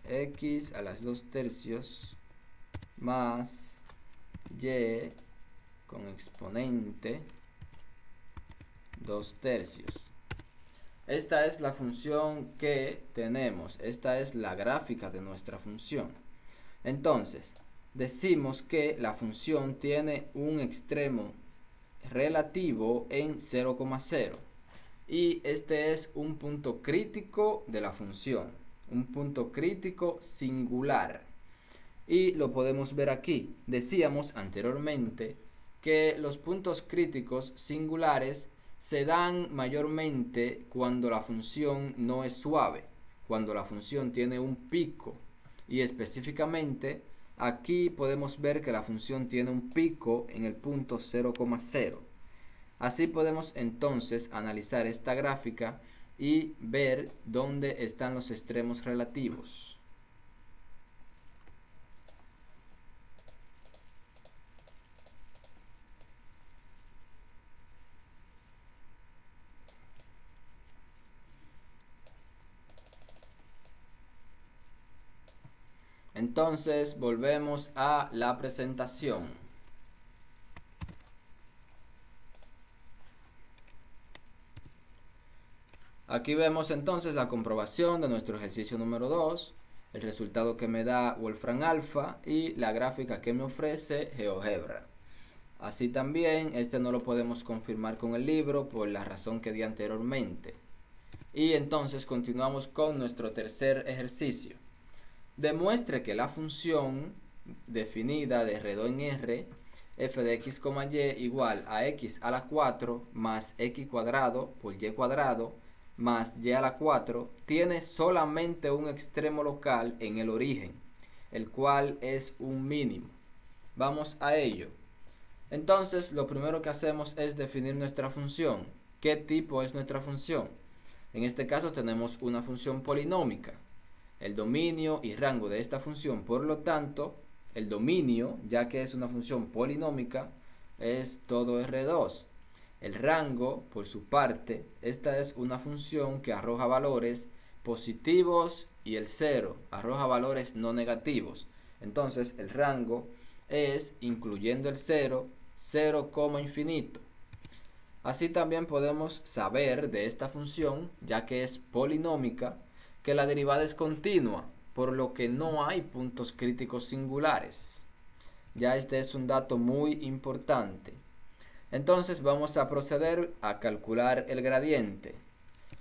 x a las 2 tercios más y con exponente 2 tercios. Esta es la función que tenemos, esta es la gráfica de nuestra función. Entonces, decimos que la función tiene un extremo relativo en 0,0 y este es un punto crítico de la función, un punto crítico singular, y lo podemos ver aquí. Decíamos anteriormente que los puntos críticos singulares se dan mayormente cuando la función no es suave, cuando la función tiene un pico, y específicamente aquí podemos ver que la función tiene un pico en el punto 0,0. Así podemos entonces analizar esta gráfica y ver dónde están los extremos relativos. Entonces volvemos a la presentación. Aquí vemos entonces la comprobación de nuestro ejercicio número 2, el resultado que me da Wolfram Alpha y la gráfica que me ofrece GeoGebra. Así también este no lo podemos confirmar con el libro por la razón que di anteriormente. Y entonces continuamos con nuestro tercer ejercicio. Demuestre que la función definida de R2 en R, f de x, y igual a x a la 4 más x cuadrado por y cuadrado más y a la 4 tiene solamente un extremo local en el origen, el cual es un mínimo. Vamos a ello. Entonces lo primero que hacemos es definir nuestra función. ¿Qué tipo es nuestra función? En este caso tenemos una función polinómica. El dominio y rango de esta función, por lo tanto, El dominio, ya que es una función polinómica, es todo R2. El rango, por su parte, esta es una función que arroja valores positivos y el 0 arroja valores no negativos. Entonces el rango es, incluyendo el 0, 0, infinito. Así también podemos saber de esta función, ya que es polinómica, que la derivada es continua, por lo que no hay puntos críticos singulares. Ya este es un dato muy importante. Entonces vamos a proceder a calcular el gradiente.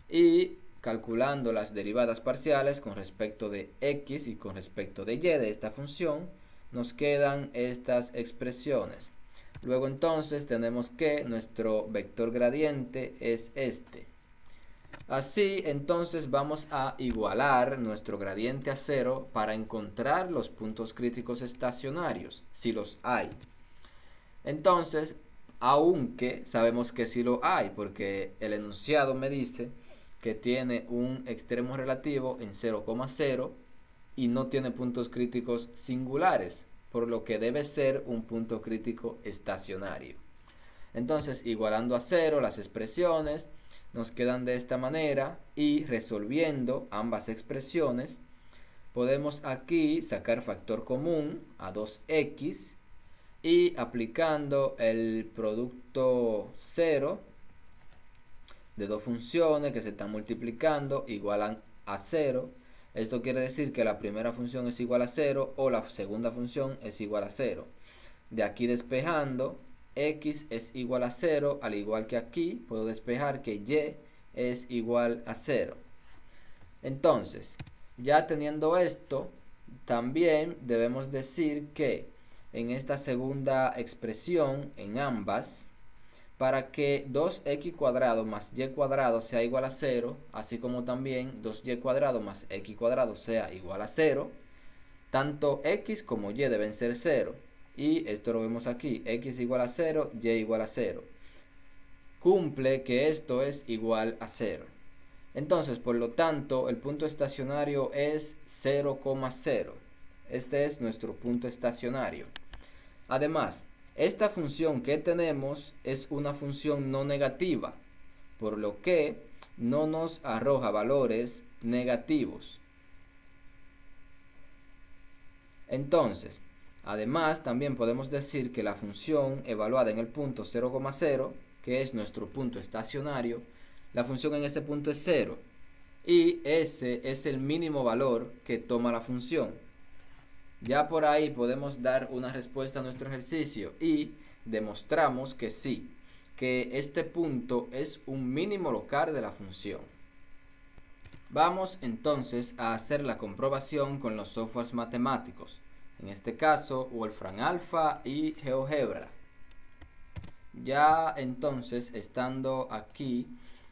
Y calculando las derivadas parciales con respecto de x y con respecto de y de esta función, nos quedan estas expresiones. Luego entonces tenemos que nuestro vector gradiente es este. Así entonces vamos a igualar nuestro gradiente a 0 para encontrar los puntos críticos estacionarios, si los hay. Entonces, aunque sabemos que sí lo hay, porque el enunciado me dice que tiene un extremo relativo en 0,0 y no tiene puntos críticos singulares, por lo que debe ser un punto crítico estacionario. Entonces, igualando a 0 las expresiones, nos quedan de esta manera y resolviendo ambas expresiones, podemos aquí sacar factor común a 2x y aplicando el producto 0 de dos funciones que se están multiplicando igualan a 0. Esto quiere decir que la primera función es igual a 0 o la segunda función es igual a 0. De aquí despejando, x es igual a 0, al igual que aquí puedo despejar que y es igual a 0. Entonces, ya teniendo esto, también debemos decir que en esta segunda expresión, en ambas, para que 2x cuadrado más y cuadrado sea igual a 0, así como también 2y cuadrado más x cuadrado sea igual a 0, tanto x como y deben ser 0. Y esto lo vemos aquí, x igual a 0, y igual a 0. Cumple que esto es igual a 0. Entonces, por lo tanto, el punto estacionario es 0,0. Este es nuestro punto estacionario. Además, esta función que tenemos es una función no negativa, por lo que no nos arroja valores negativos. Entonces, además también podemos decir que la función evaluada en el punto 0,0, que es nuestro punto estacionario, la función en ese punto es 0 y ese es el mínimo valor que toma la función. Ya por ahí podemos dar una respuesta a nuestro ejercicio y demostramos que sí, que este punto es un mínimo local de la función. Vamos entonces a hacer la comprobación con los softwares matemáticos, en este caso Wolfram Alpha y GeoGebra. Ya entonces, estando aquí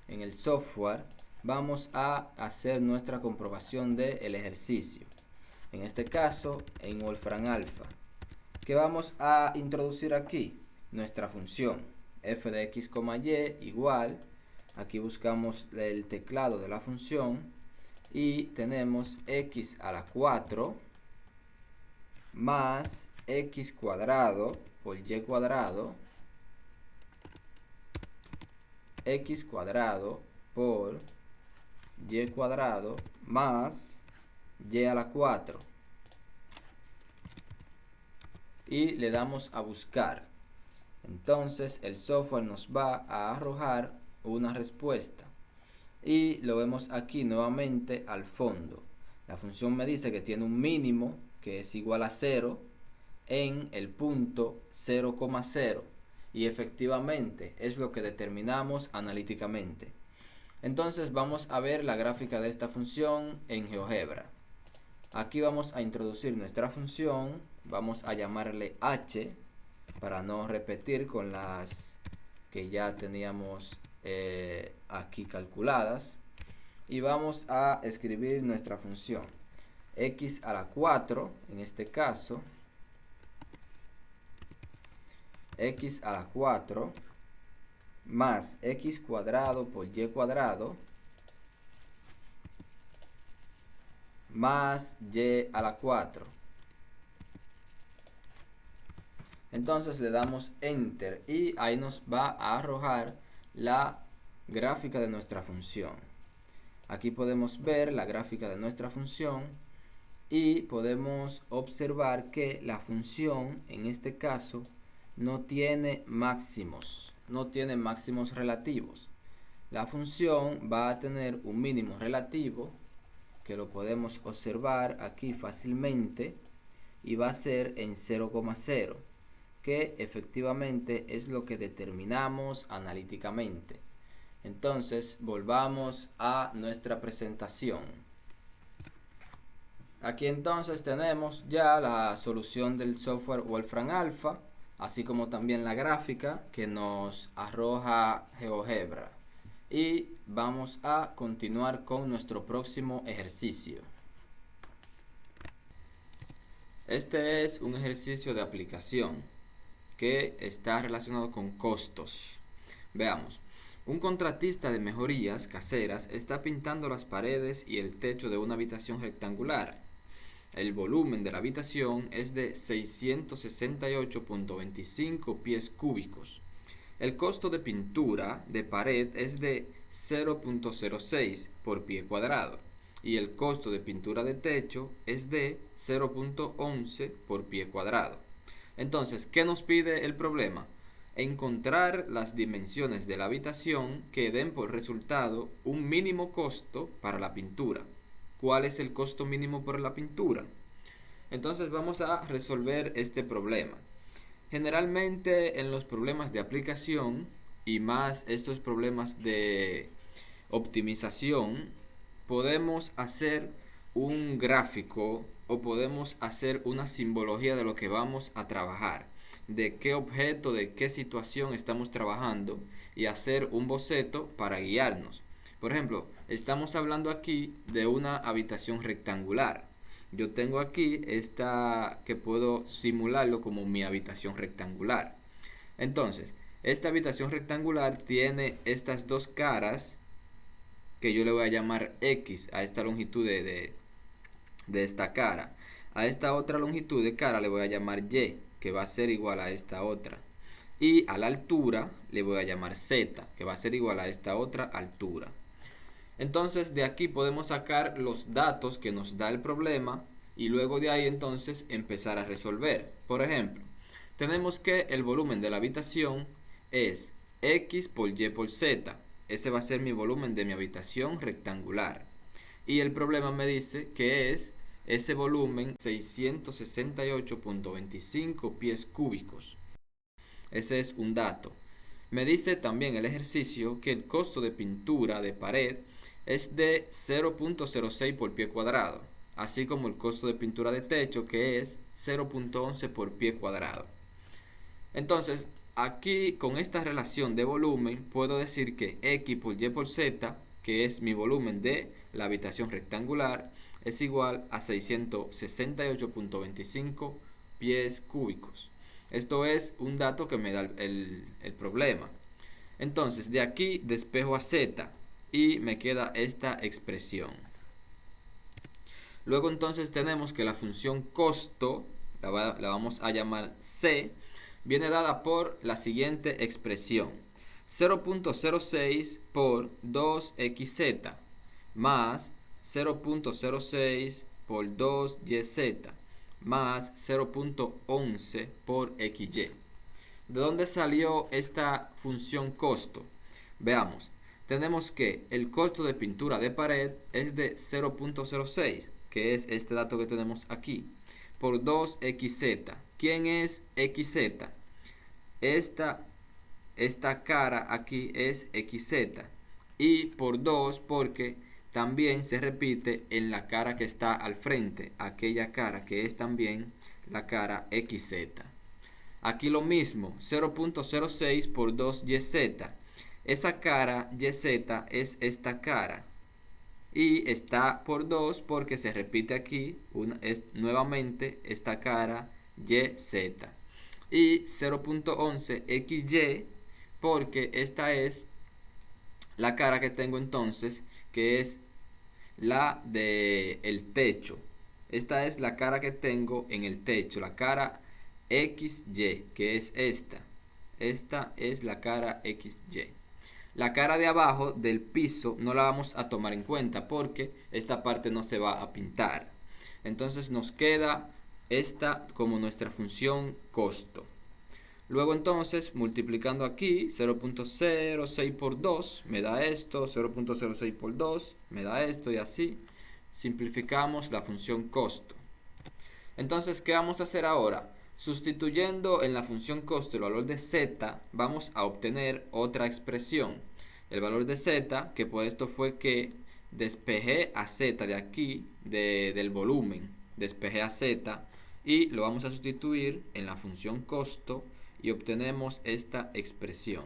en el software, vamos a hacer nuestra comprobación del ejercicio. En este caso, en Wolfram Alpha. ¿Qué vamos a introducir aquí? Nuestra función f de x, y igual. Aquí buscamos el teclado de la función y tenemos x a la 4 más x cuadrado por y cuadrado, x cuadrado por y cuadrado más y a la 4. Y le damos a buscar. Entonces el software nos va a arrojar una respuesta. Y lo vemos aquí nuevamente al fondo. La función me dice que tiene un mínimo que es igual a 0 en el punto 0,0. Y efectivamente es lo que determinamos analíticamente. Entonces vamos a ver la gráfica de esta función en GeoGebra. Aquí vamos a introducir nuestra función, vamos a llamarle h para no repetir con las que ya teníamos aquí calculadas, y vamos a escribir nuestra función x a la 4, en este caso x a la 4 más x cuadrado por y cuadrado más y a la 4. Entonces le damos Enter y ahí nos va a arrojar la gráfica de nuestra función. Aquí podemos ver la gráfica de nuestra función y podemos observar que la función en este caso no tiene máximos relativos. La función va a tener un mínimo relativo que lo podemos observar aquí fácilmente y va a ser en 0,0, que efectivamente es lo que determinamos analíticamente. Entonces volvamos a nuestra presentación. Aquí entonces tenemos ya la solución del software Wolfram Alpha, así como también la gráfica que nos arroja GeoGebra. Y vamos a continuar con nuestro próximo ejercicio. Este es un ejercicio de aplicación que está relacionado con costos. Veamos. Un contratista de mejorías caseras está pintando las paredes y el techo de una habitación rectangular. El volumen de la habitación es de 668.25 pies cúbicos. El costo de pintura de pared es de 0.06 por pie cuadrado y el costo de pintura de techo es de 0.11 por pie cuadrado. Entonces, ¿qué nos pide el problema? Encontrar las dimensiones de la habitación que den por resultado un mínimo costo para la pintura. ¿Cuál es el costo mínimo por la pintura? Entonces vamos a resolver este problema. Generalmente en los problemas de aplicación y más estos problemas de optimización, podemos hacer un gráfico o podemos hacer una simbología de lo que vamos a trabajar, de qué objeto, de qué situación estamos trabajando y hacer un boceto para guiarnos. Por ejemplo, estamos hablando aquí de una habitación rectangular. Yo tengo aquí esta que puedo simularlo como mi habitación rectangular. Entonces, esta habitación rectangular tiene estas dos caras que yo le voy a llamar X a esta longitud de esta cara. A esta otra longitud de cara le voy a llamar Y, que va a ser igual a esta otra. Y a la altura le voy a llamar Z, que va a ser igual a esta otra altura. Entonces de aquí podemos sacar los datos que nos da el problema y luego de ahí entonces empezar a resolver. Por ejemplo, tenemos que el volumen de la habitación es X por Y por Z. Ese va a ser mi volumen de mi habitación rectangular. Y el problema me dice que es ese volumen 668.25 pies cúbicos. Ese es un dato. Me dice también el ejercicio que el costo de pintura de pared es de 0.06 por pie cuadrado, así como el costo de pintura de techo que es 0.11 por pie cuadrado. Entonces, aquí con esta relación de volumen puedo decir que X por Y por Z, que es mi volumen de la habitación rectangular, es igual a 668.25 pies cúbicos. Esto es un dato que me da el problema. Entonces, de aquí despejo a Z y me queda esta expresión. Luego entonces tenemos que la función costo, la vamos a llamar C, viene dada por la siguiente expresión. 0.06 por 2xz más 0.06 por 2yz más 0.11 por xy. ¿De dónde salió esta función costo? Veamos. Tenemos que el costo de pintura de pared es de 0.06, que es este dato que tenemos aquí, por 2xz. ¿Quién es xz? Esta cara aquí es xz. Y por 2 porque también se repite en la cara que está al frente, aquella cara que es también la cara xz. Aquí lo mismo, 0.06 por 2yz. Esa cara YZ es esta cara. Y está por 2 porque se repite aquí nuevamente esta cara YZ. Y 0.11 XY porque esta es la cara que tengo entonces, que es la del techo. Esta es la cara que tengo en el techo, la cara XY, que es esta. Esta es la cara XY. La cara de abajo del piso no la vamos a tomar en cuenta porque esta parte no se va a pintar. Entonces nos queda esta como nuestra función costo. Luego entonces multiplicando aquí 0.06 por 2 me da esto, 0.06 por 2 me da esto y así simplificamos la función costo. Entonces, ¿qué vamos a hacer ahora? Sustituyendo en la función costo el valor de z, vamos a obtener otra expresión. El valor de z, que por esto fue que despejé a z de aquí, del volumen, despejé a z y lo vamos a sustituir en la función costo y obtenemos esta expresión.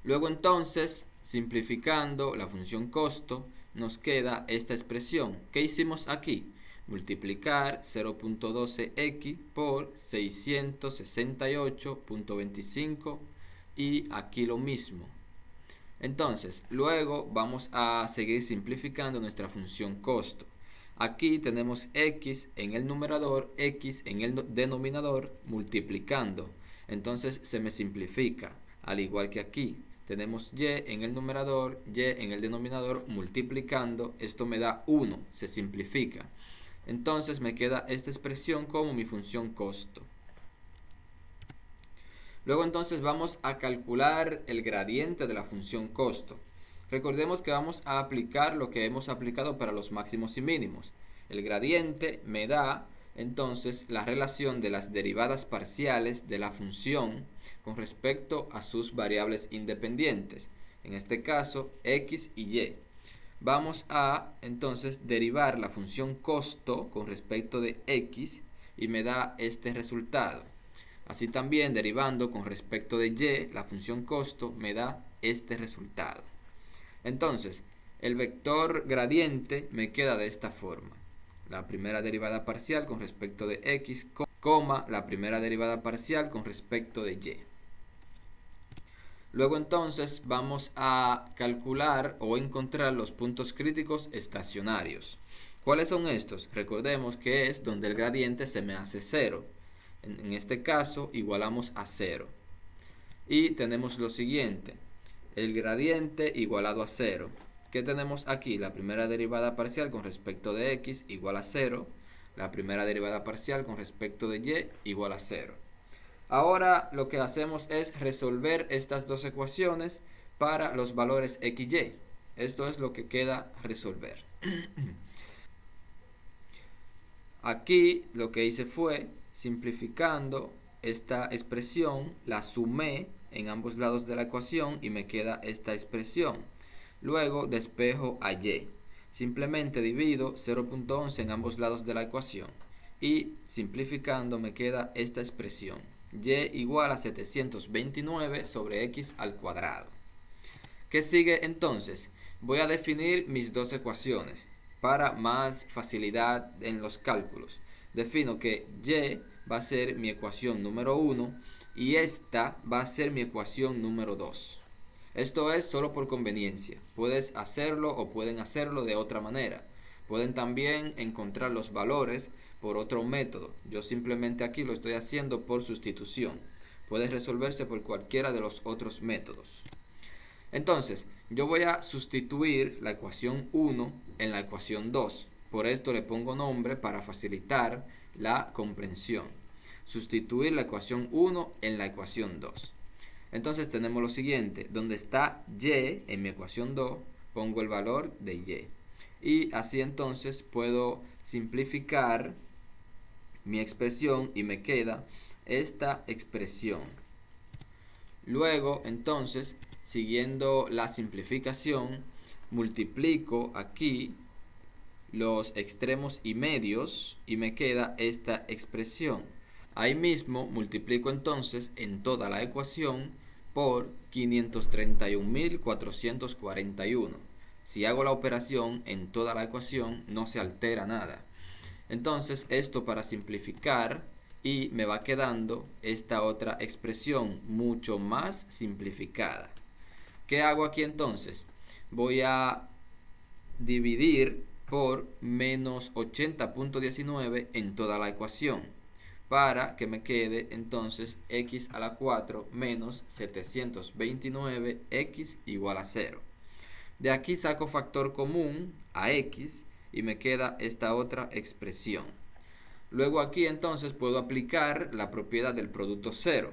Luego entonces, simplificando la función costo, nos queda esta expresión. ¿Qué hicimos aquí? Multiplicar 0.12x por 668.25 y aquí lo mismo. Entonces, luego vamos a seguir simplificando nuestra función costo. Aquí tenemos x en el numerador, x en el denominador, multiplicando. Entonces se me simplifica, al igual que aquí. Tenemos y en el numerador, y en el denominador, multiplicando. Esto me da 1, se simplifica. Entonces me queda esta expresión como mi función costo. Luego entonces vamos a calcular el gradiente de la función costo. Recordemos que vamos a aplicar lo que hemos aplicado para los máximos y mínimos. El gradiente me da entonces la relación de las derivadas parciales de la función con respecto a sus variables independientes. En este caso, x y y. Vamos a entonces derivar la función costo con respecto de x y me da este resultado. Así también derivando con respecto de y, la función costo me da este resultado. Entonces, el vector gradiente me queda de esta forma. La primera derivada parcial con respecto de x, coma, la primera derivada parcial con respecto de y. Luego entonces vamos a calcular o encontrar los puntos críticos estacionarios. ¿Cuáles son estos? Recordemos que es donde el gradiente se me hace 0. En este caso igualamos a 0. Y tenemos lo siguiente. El gradiente igualado a 0. ¿Qué tenemos aquí? La primera derivada parcial con respecto de x igual a 0. La primera derivada parcial con respecto de y igual a 0. Ahora lo que hacemos es resolver estas dos ecuaciones para los valores x y. Esto es lo que queda resolver. Aquí lo que hice fue, simplificando esta expresión, la sumé en ambos lados de la ecuación y me queda esta expresión. Luego despejo a y. Simplemente divido 0.11 en ambos lados de la ecuación y simplificando me queda esta expresión. Y igual a 729 sobre x al cuadrado. ¿Qué sigue entonces? Voy a definir mis dos ecuaciones para más facilidad en los cálculos. Defino que y va a ser mi ecuación número 1 y esta va a ser mi ecuación número 2. Esto es solo por conveniencia. Puedes hacerlo o pueden hacerlo de otra manera. Pueden también encontrar los valores por otro método. Yo simplemente aquí lo estoy haciendo por sustitución. Puede resolverse por cualquiera de los otros métodos. Entonces, yo voy a sustituir la ecuación 1 en la ecuación 2. Por esto le pongo nombre para facilitar la comprensión. Sustituir la ecuación 1 en la ecuación 2. Entonces tenemos lo siguiente. Donde está y en mi ecuación 2, pongo el valor de y. Y así entonces puedo simplificar mi expresión y me queda esta expresión. Luego entonces, siguiendo la simplificación, multiplico aquí los extremos y medios y me queda esta expresión. Ahí mismo multiplico entonces en toda la ecuación por 531.441. Si hago la operación en toda la ecuación no se altera nada. Entonces esto para simplificar y me va quedando esta otra expresión mucho más simplificada. ¿Qué hago aquí entonces? Voy a dividir por menos 80.19 en toda la ecuación. para que me quede entonces x a la 4 menos 729x igual a 0. De aquí saco factor común a x y me queda esta otra expresión. Luego aquí entonces puedo aplicar la propiedad del producto cero,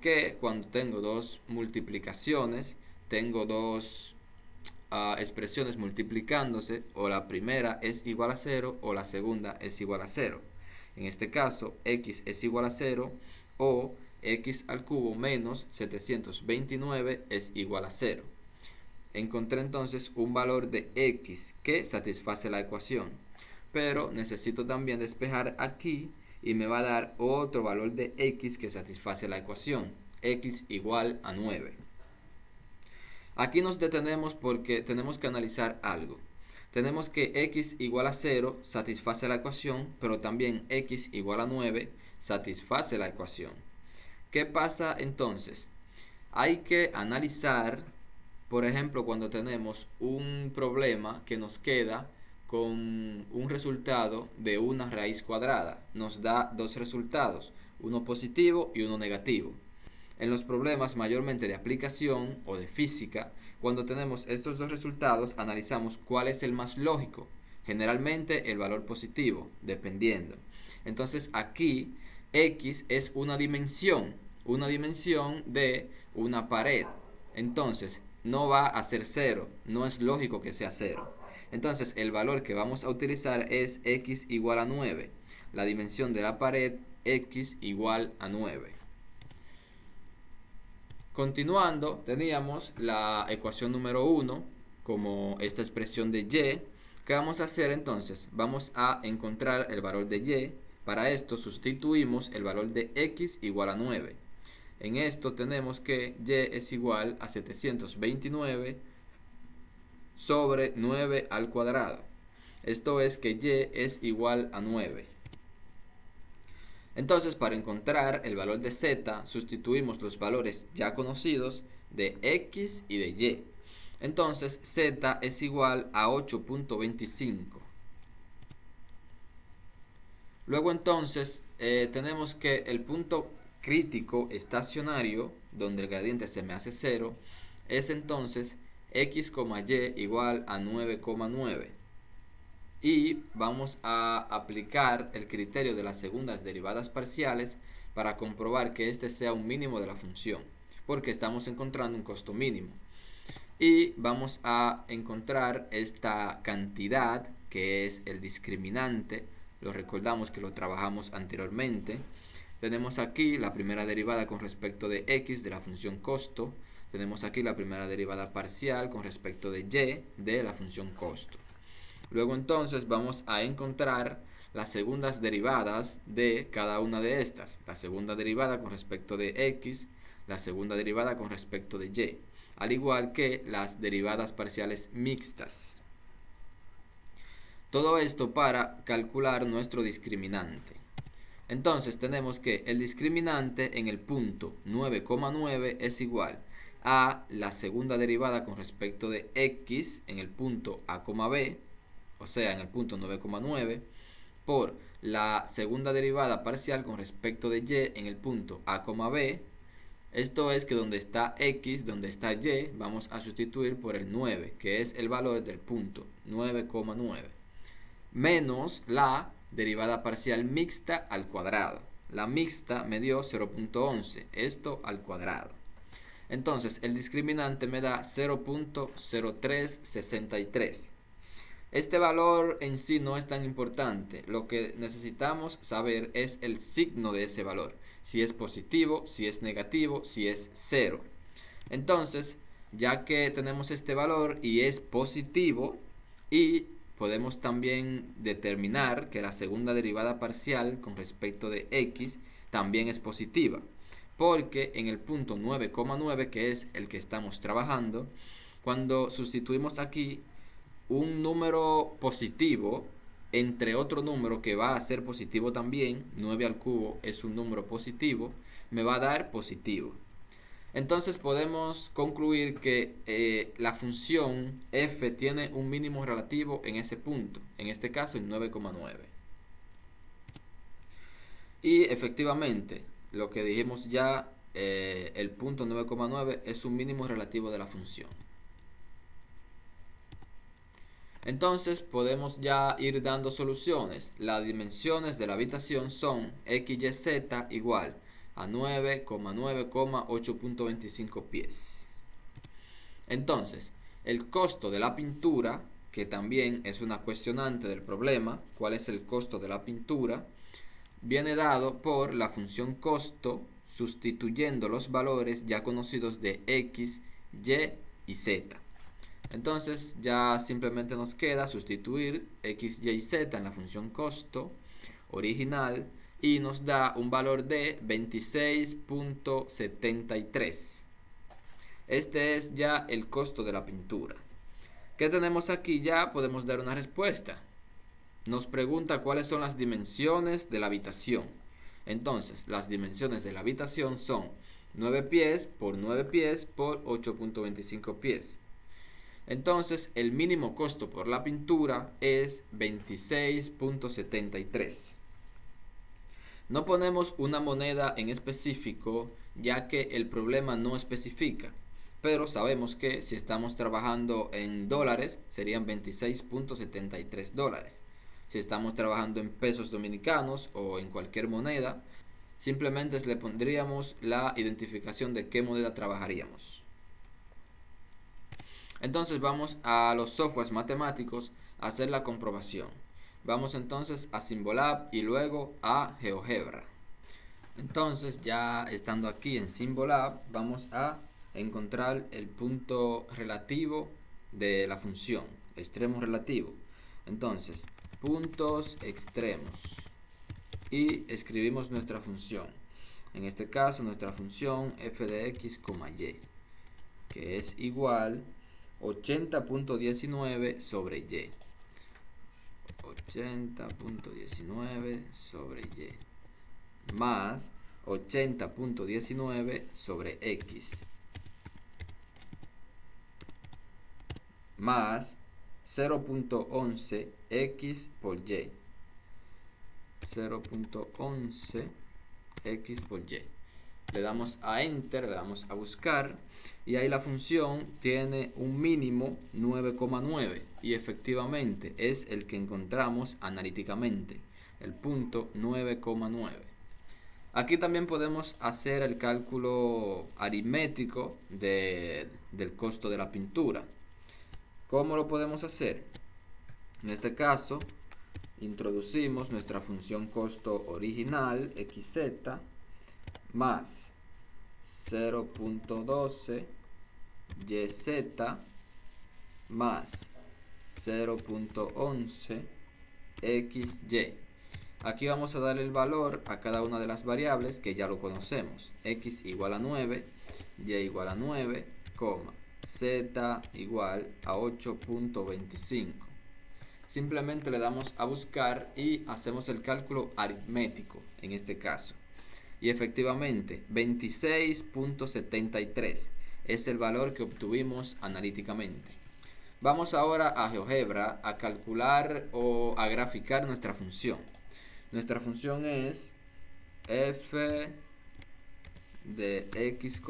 que cuando tengo dos multiplicaciones, tengo dos expresiones multiplicándose, o la primera es igual a 0 o la segunda es igual a 0. En este caso, x es igual a 0 o x al cubo menos 729 es igual a 0. Encontré entonces un valor de x que satisface la ecuación, pero necesito también despejar aquí y me va a dar otro valor de x que satisface la ecuación, x igual a 9. Aquí nos detenemos porque tenemos que analizar algo. Tenemos que x igual a 0 satisface la ecuación, pero también x igual a 9 satisface la ecuación. ¿Qué pasa entonces? Hay que analizar, por ejemplo, cuando tenemos un problema que nos queda con un resultado de una raíz cuadrada. Nos da dos resultados, uno positivo y uno negativo. En los problemas mayormente de aplicación o de física, cuando tenemos estos dos resultados, analizamos cuál es el más lógico. Generalmente el valor positivo, dependiendo. Entonces aquí x es una dimensión de una pared. Entonces no va a ser 0, no es lógico que sea 0. Entonces el valor que vamos a utilizar es x igual a 9. La dimensión de la pared, x igual a 9. Continuando, teníamos la ecuación número 1 como esta expresión de y. ¿Qué vamos a hacer entonces? Vamos a encontrar el valor de y. Para esto sustituimos el valor de x igual a 9. En esto tenemos que y es igual a 729 sobre 9 al cuadrado. Esto es que y es igual a 9. Entonces, para encontrar el valor de z, sustituimos los valores ya conocidos de x y de y. Entonces, z es igual a 8.25. Luego entonces, tenemos que el punto crítico estacionario, donde el gradiente se me hace 0, es entonces x, y igual a 9,9. Y vamos a aplicar el criterio de las segundas derivadas parciales para comprobar que este sea un mínimo de la función, porque estamos encontrando un costo mínimo. Y vamos a encontrar esta cantidad que es el discriminante. Lo recordamos que lo trabajamos anteriormente. Tenemos aquí la primera derivada con respecto de x de la función costo. Tenemos aquí la primera derivada parcial con respecto de y de la función costo. Luego entonces vamos a encontrar las segundas derivadas de cada una de estas. La segunda derivada con respecto de x, la segunda derivada con respecto de y, al igual que las derivadas parciales mixtas. Todo esto para calcular nuestro discriminante. Entonces tenemos que el discriminante en el punto 9,9 es igual a la segunda derivada con respecto de x en el punto a, b, o sea, en el punto 9,9, por la segunda derivada parcial con respecto de y en el punto a, b. Esto es que donde está x, donde está y, vamos a sustituir por el 9, que es el valor del punto 9,9, menos la derivada parcial mixta al cuadrado. La mixta me dio 0.11, esto al cuadrado. Entonces el discriminante me da 0.0363. Este valor en sí no es tan importante. Lo que necesitamos saber es el signo de ese valor. Si es positivo, si es negativo, si es 0. Entonces, ya que tenemos este valor y es positivo, y podemos también determinar que la segunda derivada parcial con respecto de x también es positiva. Porque en el punto 9,9, que es el que estamos trabajando, cuando sustituimos aquí un número positivo entre otro número que va a ser positivo también, 9 al cubo es un número positivo, me va a dar positivo. Entonces podemos concluir que la función f tiene un mínimo relativo en ese punto, en este caso en 9,9. Y efectivamente, lo que dijimos ya, el punto 9,9 es un mínimo relativo de la función. Entonces podemos ya ir dando soluciones. Las dimensiones de la habitación son XYZ igual a 9,9,8.25 pies. Entonces, el costo de la pintura, que también es una cuestionante del problema, ¿cuál es el costo de la pintura? Viene dado por la función costo sustituyendo los valores ya conocidos de X, Y y Z. Entonces ya simplemente nos queda sustituir X, Y y Z en la función costo original y nos da un valor de 26.73. Este es ya el costo de la pintura. ¿Qué tenemos aquí? Ya podemos dar una respuesta. Nos pregunta cuáles son las dimensiones de la habitación. Entonces, las dimensiones de la habitación son 9 pies por 9 pies por 8.25 pies. Entonces, el mínimo costo por la pintura es 26.73. No ponemos una moneda en específico, ya que el problema no especifica. Pero sabemos que si estamos trabajando en dólares, serían 26.73 dólares. Si estamos trabajando en pesos dominicanos o en cualquier moneda, simplemente le pondríamos la identificación de qué moneda trabajaríamos. Entonces vamos a los softwares matemáticos a hacer la comprobación. Vamos entonces a Symbolab y luego a GeoGebra. Entonces ya estando aquí en Symbolab vamos a encontrar el punto relativo de la función, extremo relativo. Entonces, puntos extremos y escribimos nuestra función. En este caso nuestra función f de x, y, que es igual 80.19 sobre y. 80.19 sobre y más 80.19 sobre x más 0.11 x por y. 0.11 x por y. Le damos a enter, le damos a buscar y ahí la función tiene un mínimo 9,9 y efectivamente es el que encontramos analíticamente, el punto 9,9. Aquí también podemos hacer el cálculo aritmético del costo de la pintura. ¿Cómo lo podemos hacer? En este caso, introducimos nuestra función costo original, xz, más 0.12 yz más 0.11 xy. Aquí vamos a darle el valor a cada una de las variables que ya lo conocemos. X igual a 9, y igual a 9, z igual a 8.25. Simplemente le damos a buscar y hacemos el cálculo aritmético en este caso. Y efectivamente 26.73 es el valor que obtuvimos analíticamente. Vamos ahora a GeoGebra a calcular o a graficar nuestra función. Nuestra función es f de x,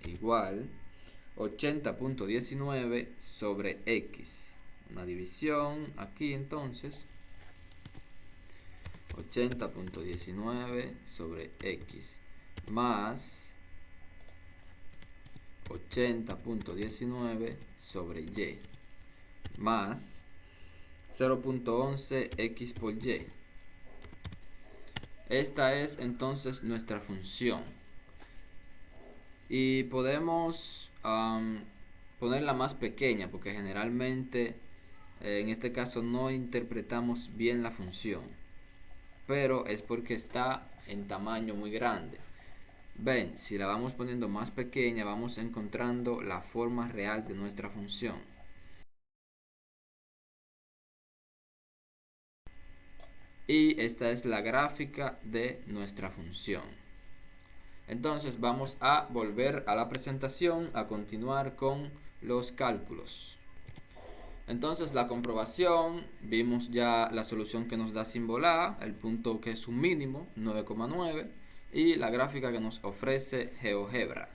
y igual 80.19 sobre x. Una división aquí entonces. 80.19 sobre x más 80.19 sobre y más 0.11 x por y. Esta es entonces nuestra función y podemos ponerla más pequeña porque generalmente en este caso no interpretamos bien la función, pero es porque está en tamaño muy grande. Ven, si la vamos poniendo más pequeña vamos encontrando la forma real de nuestra función. Y esta es la gráfica de nuestra función. Entonces vamos a volver a la presentación a continuar con los cálculos. Entonces la comprobación, vimos ya la solución que nos da símbolo A, el punto que es un mínimo, 9,9, y la gráfica que nos ofrece GeoGebra.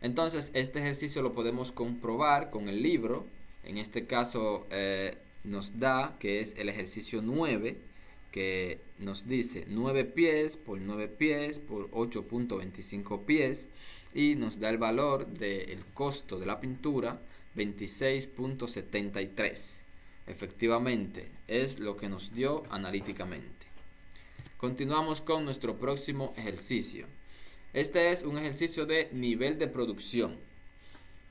Entonces este ejercicio lo podemos comprobar con el libro. En este caso nos da que es el ejercicio 9, que nos dice 9 pies por 9 pies por 8.25 pies, y nos da el valor del costo de la pintura, 26.73. Efectivamente es lo que nos dio analíticamente. Continuamos con nuestro próximo ejercicio. Este es un ejercicio de nivel de producción.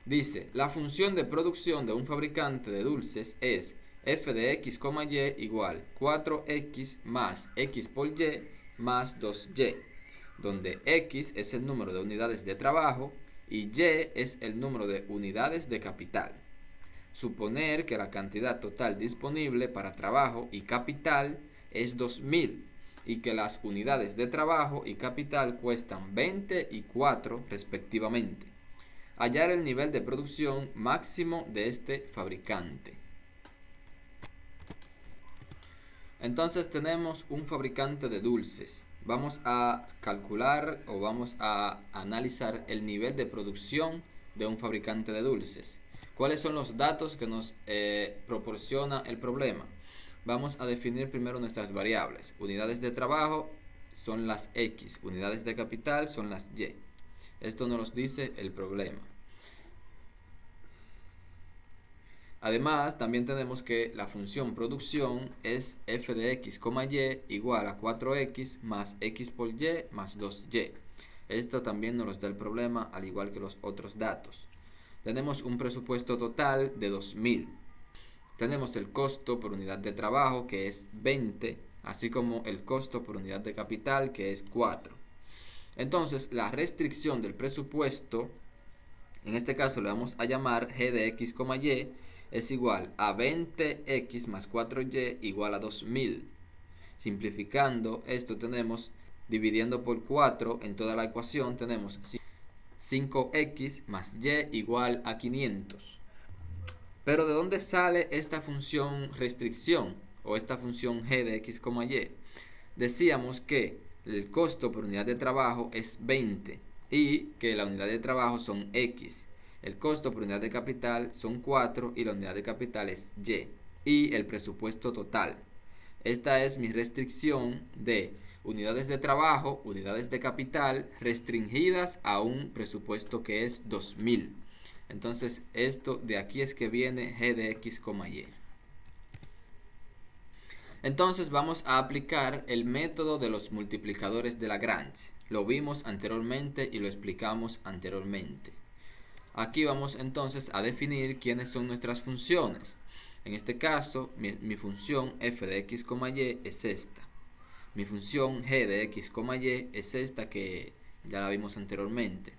Dice, la función de producción de un fabricante de dulces es f de x, y igual 4x más x por y más 2y, donde x es el número de unidades de trabajo y y es el número de unidades de capital. Suponer que la cantidad total disponible para trabajo y capital es 2000 y que las unidades de trabajo y capital cuestan 20 y 4 respectivamente. Hallar el nivel de producción máximo de este fabricante. Entonces tenemos un fabricante de dulces. Vamos a calcular o vamos a analizar el nivel de producción de un fabricante de dulces. ¿Cuáles son los datos que nos proporciona el problema? Vamos a definir primero nuestras variables. Unidades de trabajo son las X, unidades de capital son las Y. Esto nos lo dice el problema. Además, también tenemos que la función producción es f de x, y igual a 4x más x por y más 2y. Esto también nos lo da el problema, al igual que los otros datos. Tenemos un presupuesto total de 2000. Tenemos el costo por unidad de trabajo, que es 20, así como el costo por unidad de capital, que es 4. Entonces, la restricción del presupuesto, en este caso le vamos a llamar g de x, y, es igual a 20x más 4y igual a 2000. Simplificando esto tenemos, dividiendo por 4 en toda la ecuación, tenemos 5x más y igual a 500. Pero ¿de dónde sale esta función restricción o esta función g de x, y? Decíamos que el costo por unidad de trabajo es 20 y que la unidad de trabajo son x. El costo por unidad de capital son 4 y la unidad de capital es y. Y el presupuesto total. Esta es mi restricción de unidades de trabajo, unidades de capital restringidas a un presupuesto que es 2000. Entonces esto de aquí es que viene g de x, y. Entonces vamos a aplicar el método de los multiplicadores de Lagrange. Lo vimos anteriormente y lo explicamos anteriormente. Aquí vamos entonces a definir quiénes son nuestras funciones. En este caso, mi función f de x, y es esta. Mi función g de x, y es esta que ya la vimos anteriormente.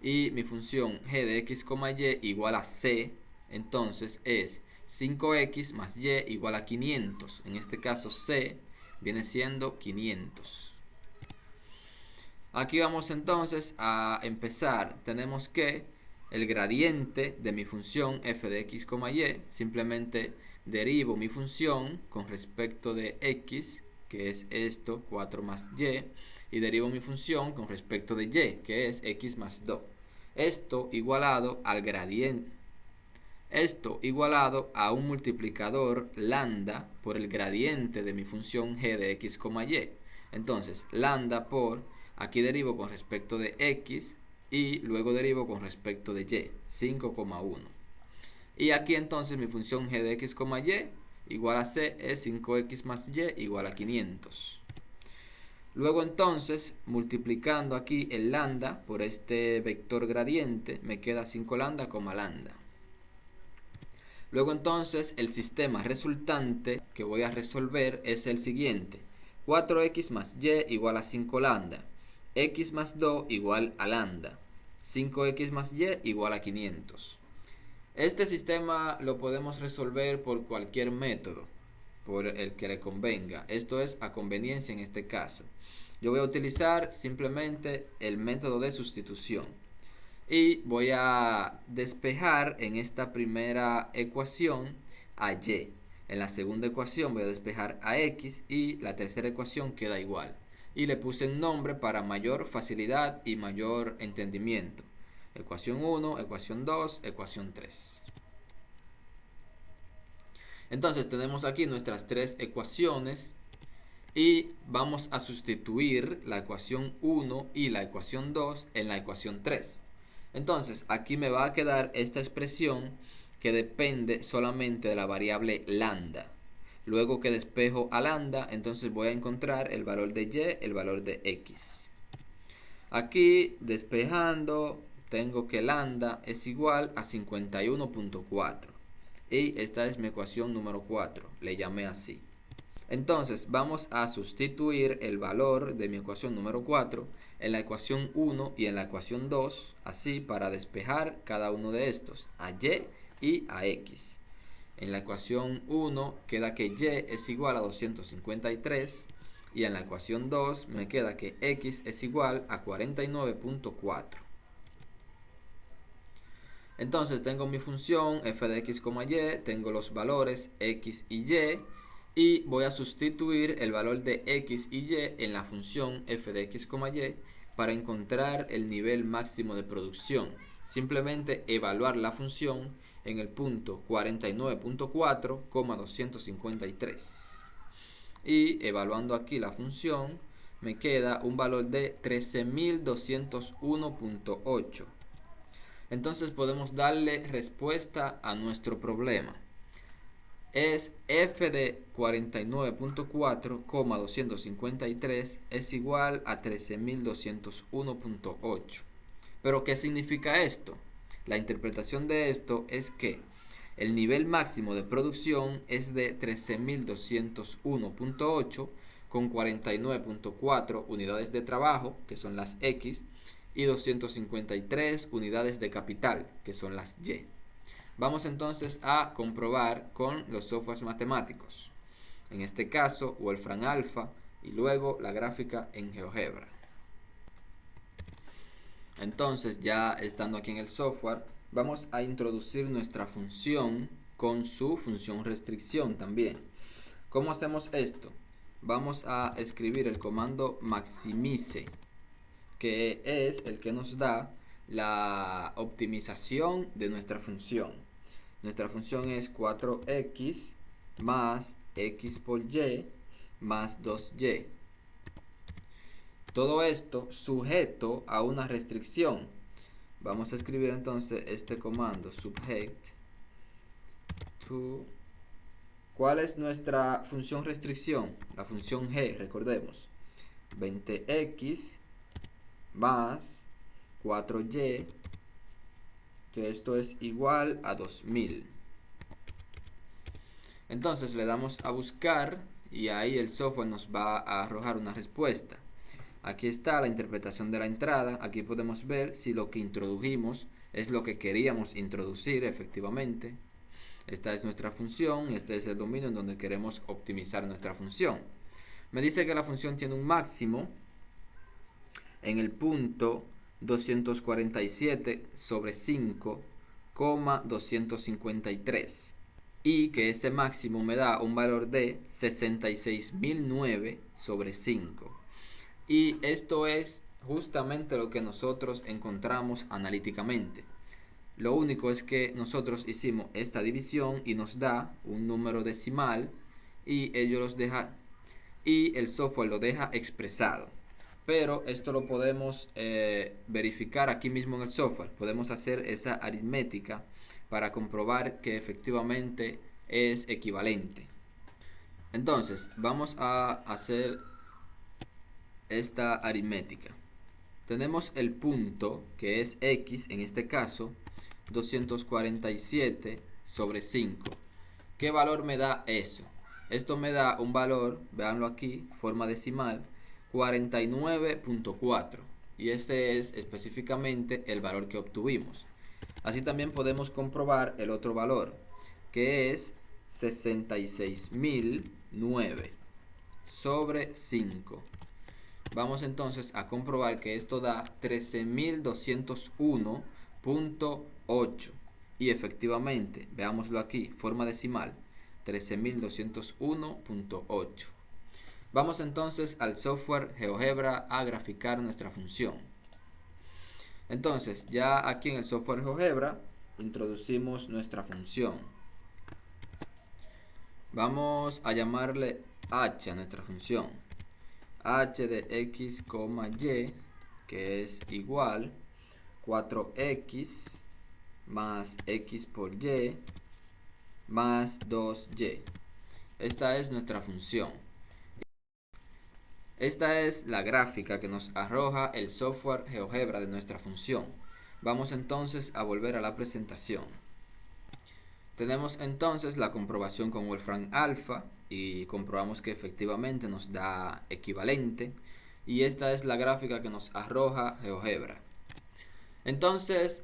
Y mi función g de x, y igual a c, entonces es 5x más y igual a 500. En este caso c viene siendo 500. Aquí vamos entonces a empezar. Tenemos que el gradiente de mi función f de x, y, simplemente derivo mi función con respecto de x, que es esto, 4 más y derivo mi función con respecto de y, que es x más 2. Esto igualado al gradiente. Esto igualado a un multiplicador lambda por el gradiente de mi función g de x, y. Entonces, lambda por, aquí derivo con respecto de x, y luego derivo con respecto de y, 5,1. Y aquí entonces mi función g de x, y igual a c es 5x más y igual a 500. Luego entonces, multiplicando aquí el lambda por este vector gradiente, me queda 5 lambda, lambda. Luego entonces, el sistema resultante que voy a resolver es el siguiente. 4x más y igual a 5 lambda. X más 2 igual a lambda. 5x más y igual a 500. Este sistema lo podemos resolver por cualquier método, por el que le convenga. Esto es a conveniencia en este caso. Yo voy a utilizar simplemente el método de sustitución. Y voy a despejar en esta primera ecuación a y. En la segunda ecuación voy a despejar a x y la tercera ecuación queda igual. Y le puse un nombre para mayor facilidad y mayor entendimiento. Ecuación 1, ecuación 2, ecuación 3. Entonces tenemos aquí nuestras tres ecuaciones y vamos a sustituir la ecuación 1 y la ecuación 2 en la ecuación 3. Entonces aquí me va a quedar esta expresión que depende solamente de la variable lambda. Luego que despejo a lambda, entonces voy a encontrar el valor de y, el valor de x. Aquí despejando tengo que lambda es igual a 51.4 y esta es mi ecuación número 4, le llamé así. Entonces vamos a sustituir el valor de mi ecuación número 4 en la ecuación 1 y en la ecuación 2, así para despejar cada uno de estos, a y y a x. En la ecuación 1 queda que y es igual a 253 y en la ecuación 2 me queda que x es igual a 49.4. Entonces tengo mi función f de x, y, tengo los valores x y voy a sustituir el valor de x y y en la función f de x, y para encontrar el nivel máximo de producción. Simplemente evaluar la función en el punto 49.4, 253. Y evaluando aquí la función me queda un valor de 13.201.8. Entonces podemos darle respuesta a nuestro problema. Es f de 49.4, 253 es igual a 13.201.8. Pero ¿qué significa esto? La interpretación de esto es que el nivel máximo de producción es de 13.201.8 con 49.4 unidades de trabajo, que son las X, y 253 unidades de capital, que son las Y. Vamos entonces a comprobar con los softwares matemáticos. En este caso, Wolfram Alpha y luego la gráfica en GeoGebra. Entonces, ya estando aquí en el software, vamos a introducir nuestra función con su función restricción también. ¿Cómo hacemos esto? Vamos a escribir el comando maximize, que es el que nos da la optimización de nuestra función. Nuestra función es 4x más x por y más 2y. Todo esto sujeto a una restricción. Vamos a escribir entonces este comando subject to. ¿Cuál es nuestra función restricción? La función g, recordemos. 20x más 4y, que esto es igual a 2000. Entonces le damos a buscar y ahí el software nos va a arrojar una respuesta. Aquí está la interpretación de la entrada. Aquí podemos ver si lo que introdujimos es lo que queríamos introducir efectivamente. Esta es nuestra función y este es el dominio en donde queremos optimizar nuestra función. Me dice que la función tiene un máximo en el punto 247 sobre 5, 253 y que ese máximo me da un valor de 66.009 sobre 5. Y esto es justamente lo que nosotros encontramos analíticamente. Lo único es que nosotros hicimos esta división y nos da un número decimal y ellos los deja y el software lo deja expresado. Pero esto lo podemos verificar aquí mismo en el software. Podemos hacer esa aritmética para comprobar que efectivamente es equivalente. Entonces vamos a hacer esta aritmética. Tenemos el punto que es x, en este caso 247 sobre 5. ¿Qué valor me da eso? Esto me da un valor, veanlo aquí, forma decimal, 49.4 y este es específicamente el valor que obtuvimos. Así también podemos comprobar el otro valor, que es 66.009 sobre 5. Vamos entonces a comprobar que esto da 13.201 13.201.8. Y efectivamente, veámoslo aquí, forma decimal, 13.201.8. Vamos entonces al software GeoGebra a graficar nuestra función. Entonces, ya aquí en el software GeoGebra introducimos nuestra función. Vamos a llamarle h a nuestra función. H de x, y, que es igual 4x más x por y más 2y. Esta es nuestra función. Esta es la gráfica que nos arroja el software GeoGebra de nuestra función. Vamos entonces a volver a la presentación. Tenemos entonces la comprobación con Wolfram Alpha y comprobamos que efectivamente nos da equivalente. Y esta es la gráfica que nos arroja GeoGebra. Entonces,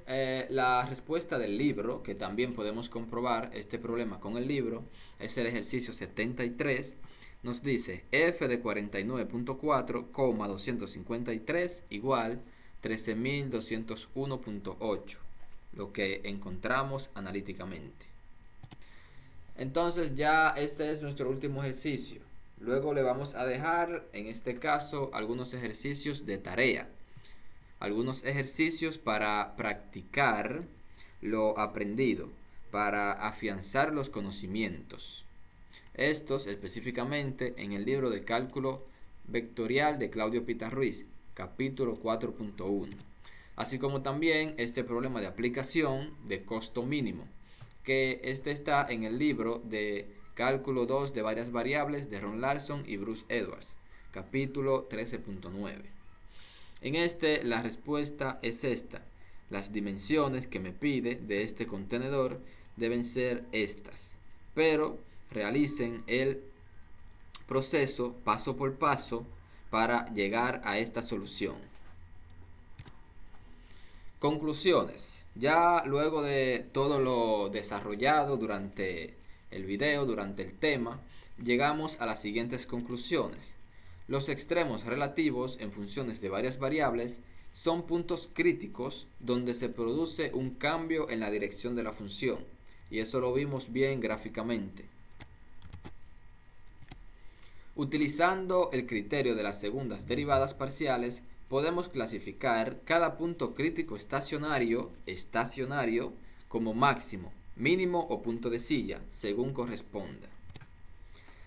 la respuesta del libro, que también podemos comprobar este problema con el libro, es el ejercicio 73. Nos dice f de 49.4, 253 igual 13.201.8, lo que encontramos analíticamente. Entonces ya este es nuestro último ejercicio. Luego le vamos a dejar, en este caso, algunos ejercicios de tarea. Algunos ejercicios para practicar lo aprendido, para afianzar los conocimientos. Estos específicamente en el libro de cálculo vectorial de Claudio Pita Ruiz, capítulo 4.1. Así como también este problema de aplicación de costo mínimo, que este está en el libro de cálculo 2 de varias variables de Ron Larson y Bruce Edwards, capítulo 13.9. En este la respuesta es esta. Las dimensiones que me pide de este contenedor deben ser estas, pero realicen el proceso paso por paso para llegar a esta solución. Conclusiones. Ya luego de todo lo desarrollado durante el video, durante el tema, llegamos a las siguientes conclusiones. Los extremos relativos en funciones de varias variables son puntos críticos donde se produce un cambio en la dirección de la función, y eso lo vimos bien gráficamente. Utilizando el criterio de las segundas derivadas parciales, podemos clasificar cada punto crítico estacionario como máximo, mínimo o punto de silla, según corresponda.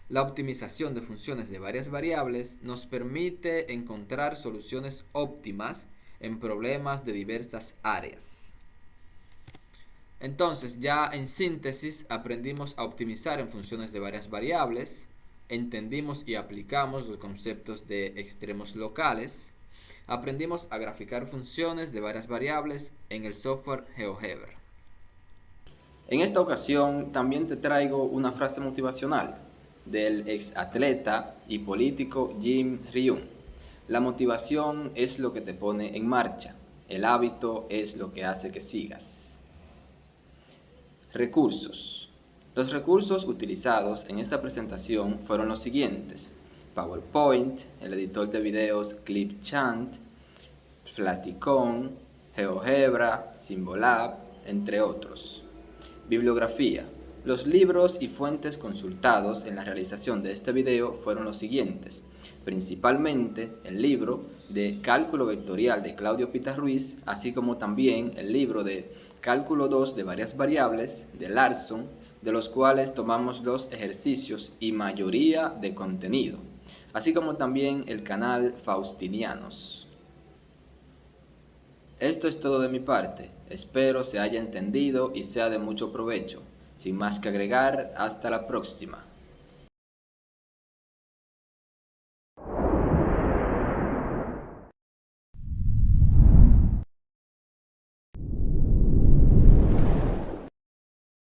La optimización de funciones de varias variables nos permite encontrar soluciones óptimas en problemas de diversas áreas. Entonces, ya en síntesis, aprendimos a optimizar en funciones de varias variables, entendimos y aplicamos los conceptos de extremos locales, aprendimos a graficar funciones de varias variables en el software GeoGebra. En esta ocasión también te traigo una frase motivacional del ex atleta y político Jim Ryun. La motivación es lo que te pone en marcha, el hábito es lo que hace que sigas. Recursos. Los recursos utilizados en esta presentación fueron los siguientes: PowerPoint, el editor de videos Clipchamp, Flaticon, GeoGebra, Symbolab, entre otros. Bibliografía. Los libros y fuentes consultados en la realización de este video fueron los siguientes: principalmente el libro de Cálculo Vectorial de Claudio Pita Ruiz, así como también el libro de Cálculo 2 de varias variables de Larson, de los cuales tomamos los ejercicios y mayoría de contenido, así como también el canal Faustinianos. Esto es todo de mi parte, espero se haya entendido y sea de mucho provecho. Sin más que agregar, hasta la próxima.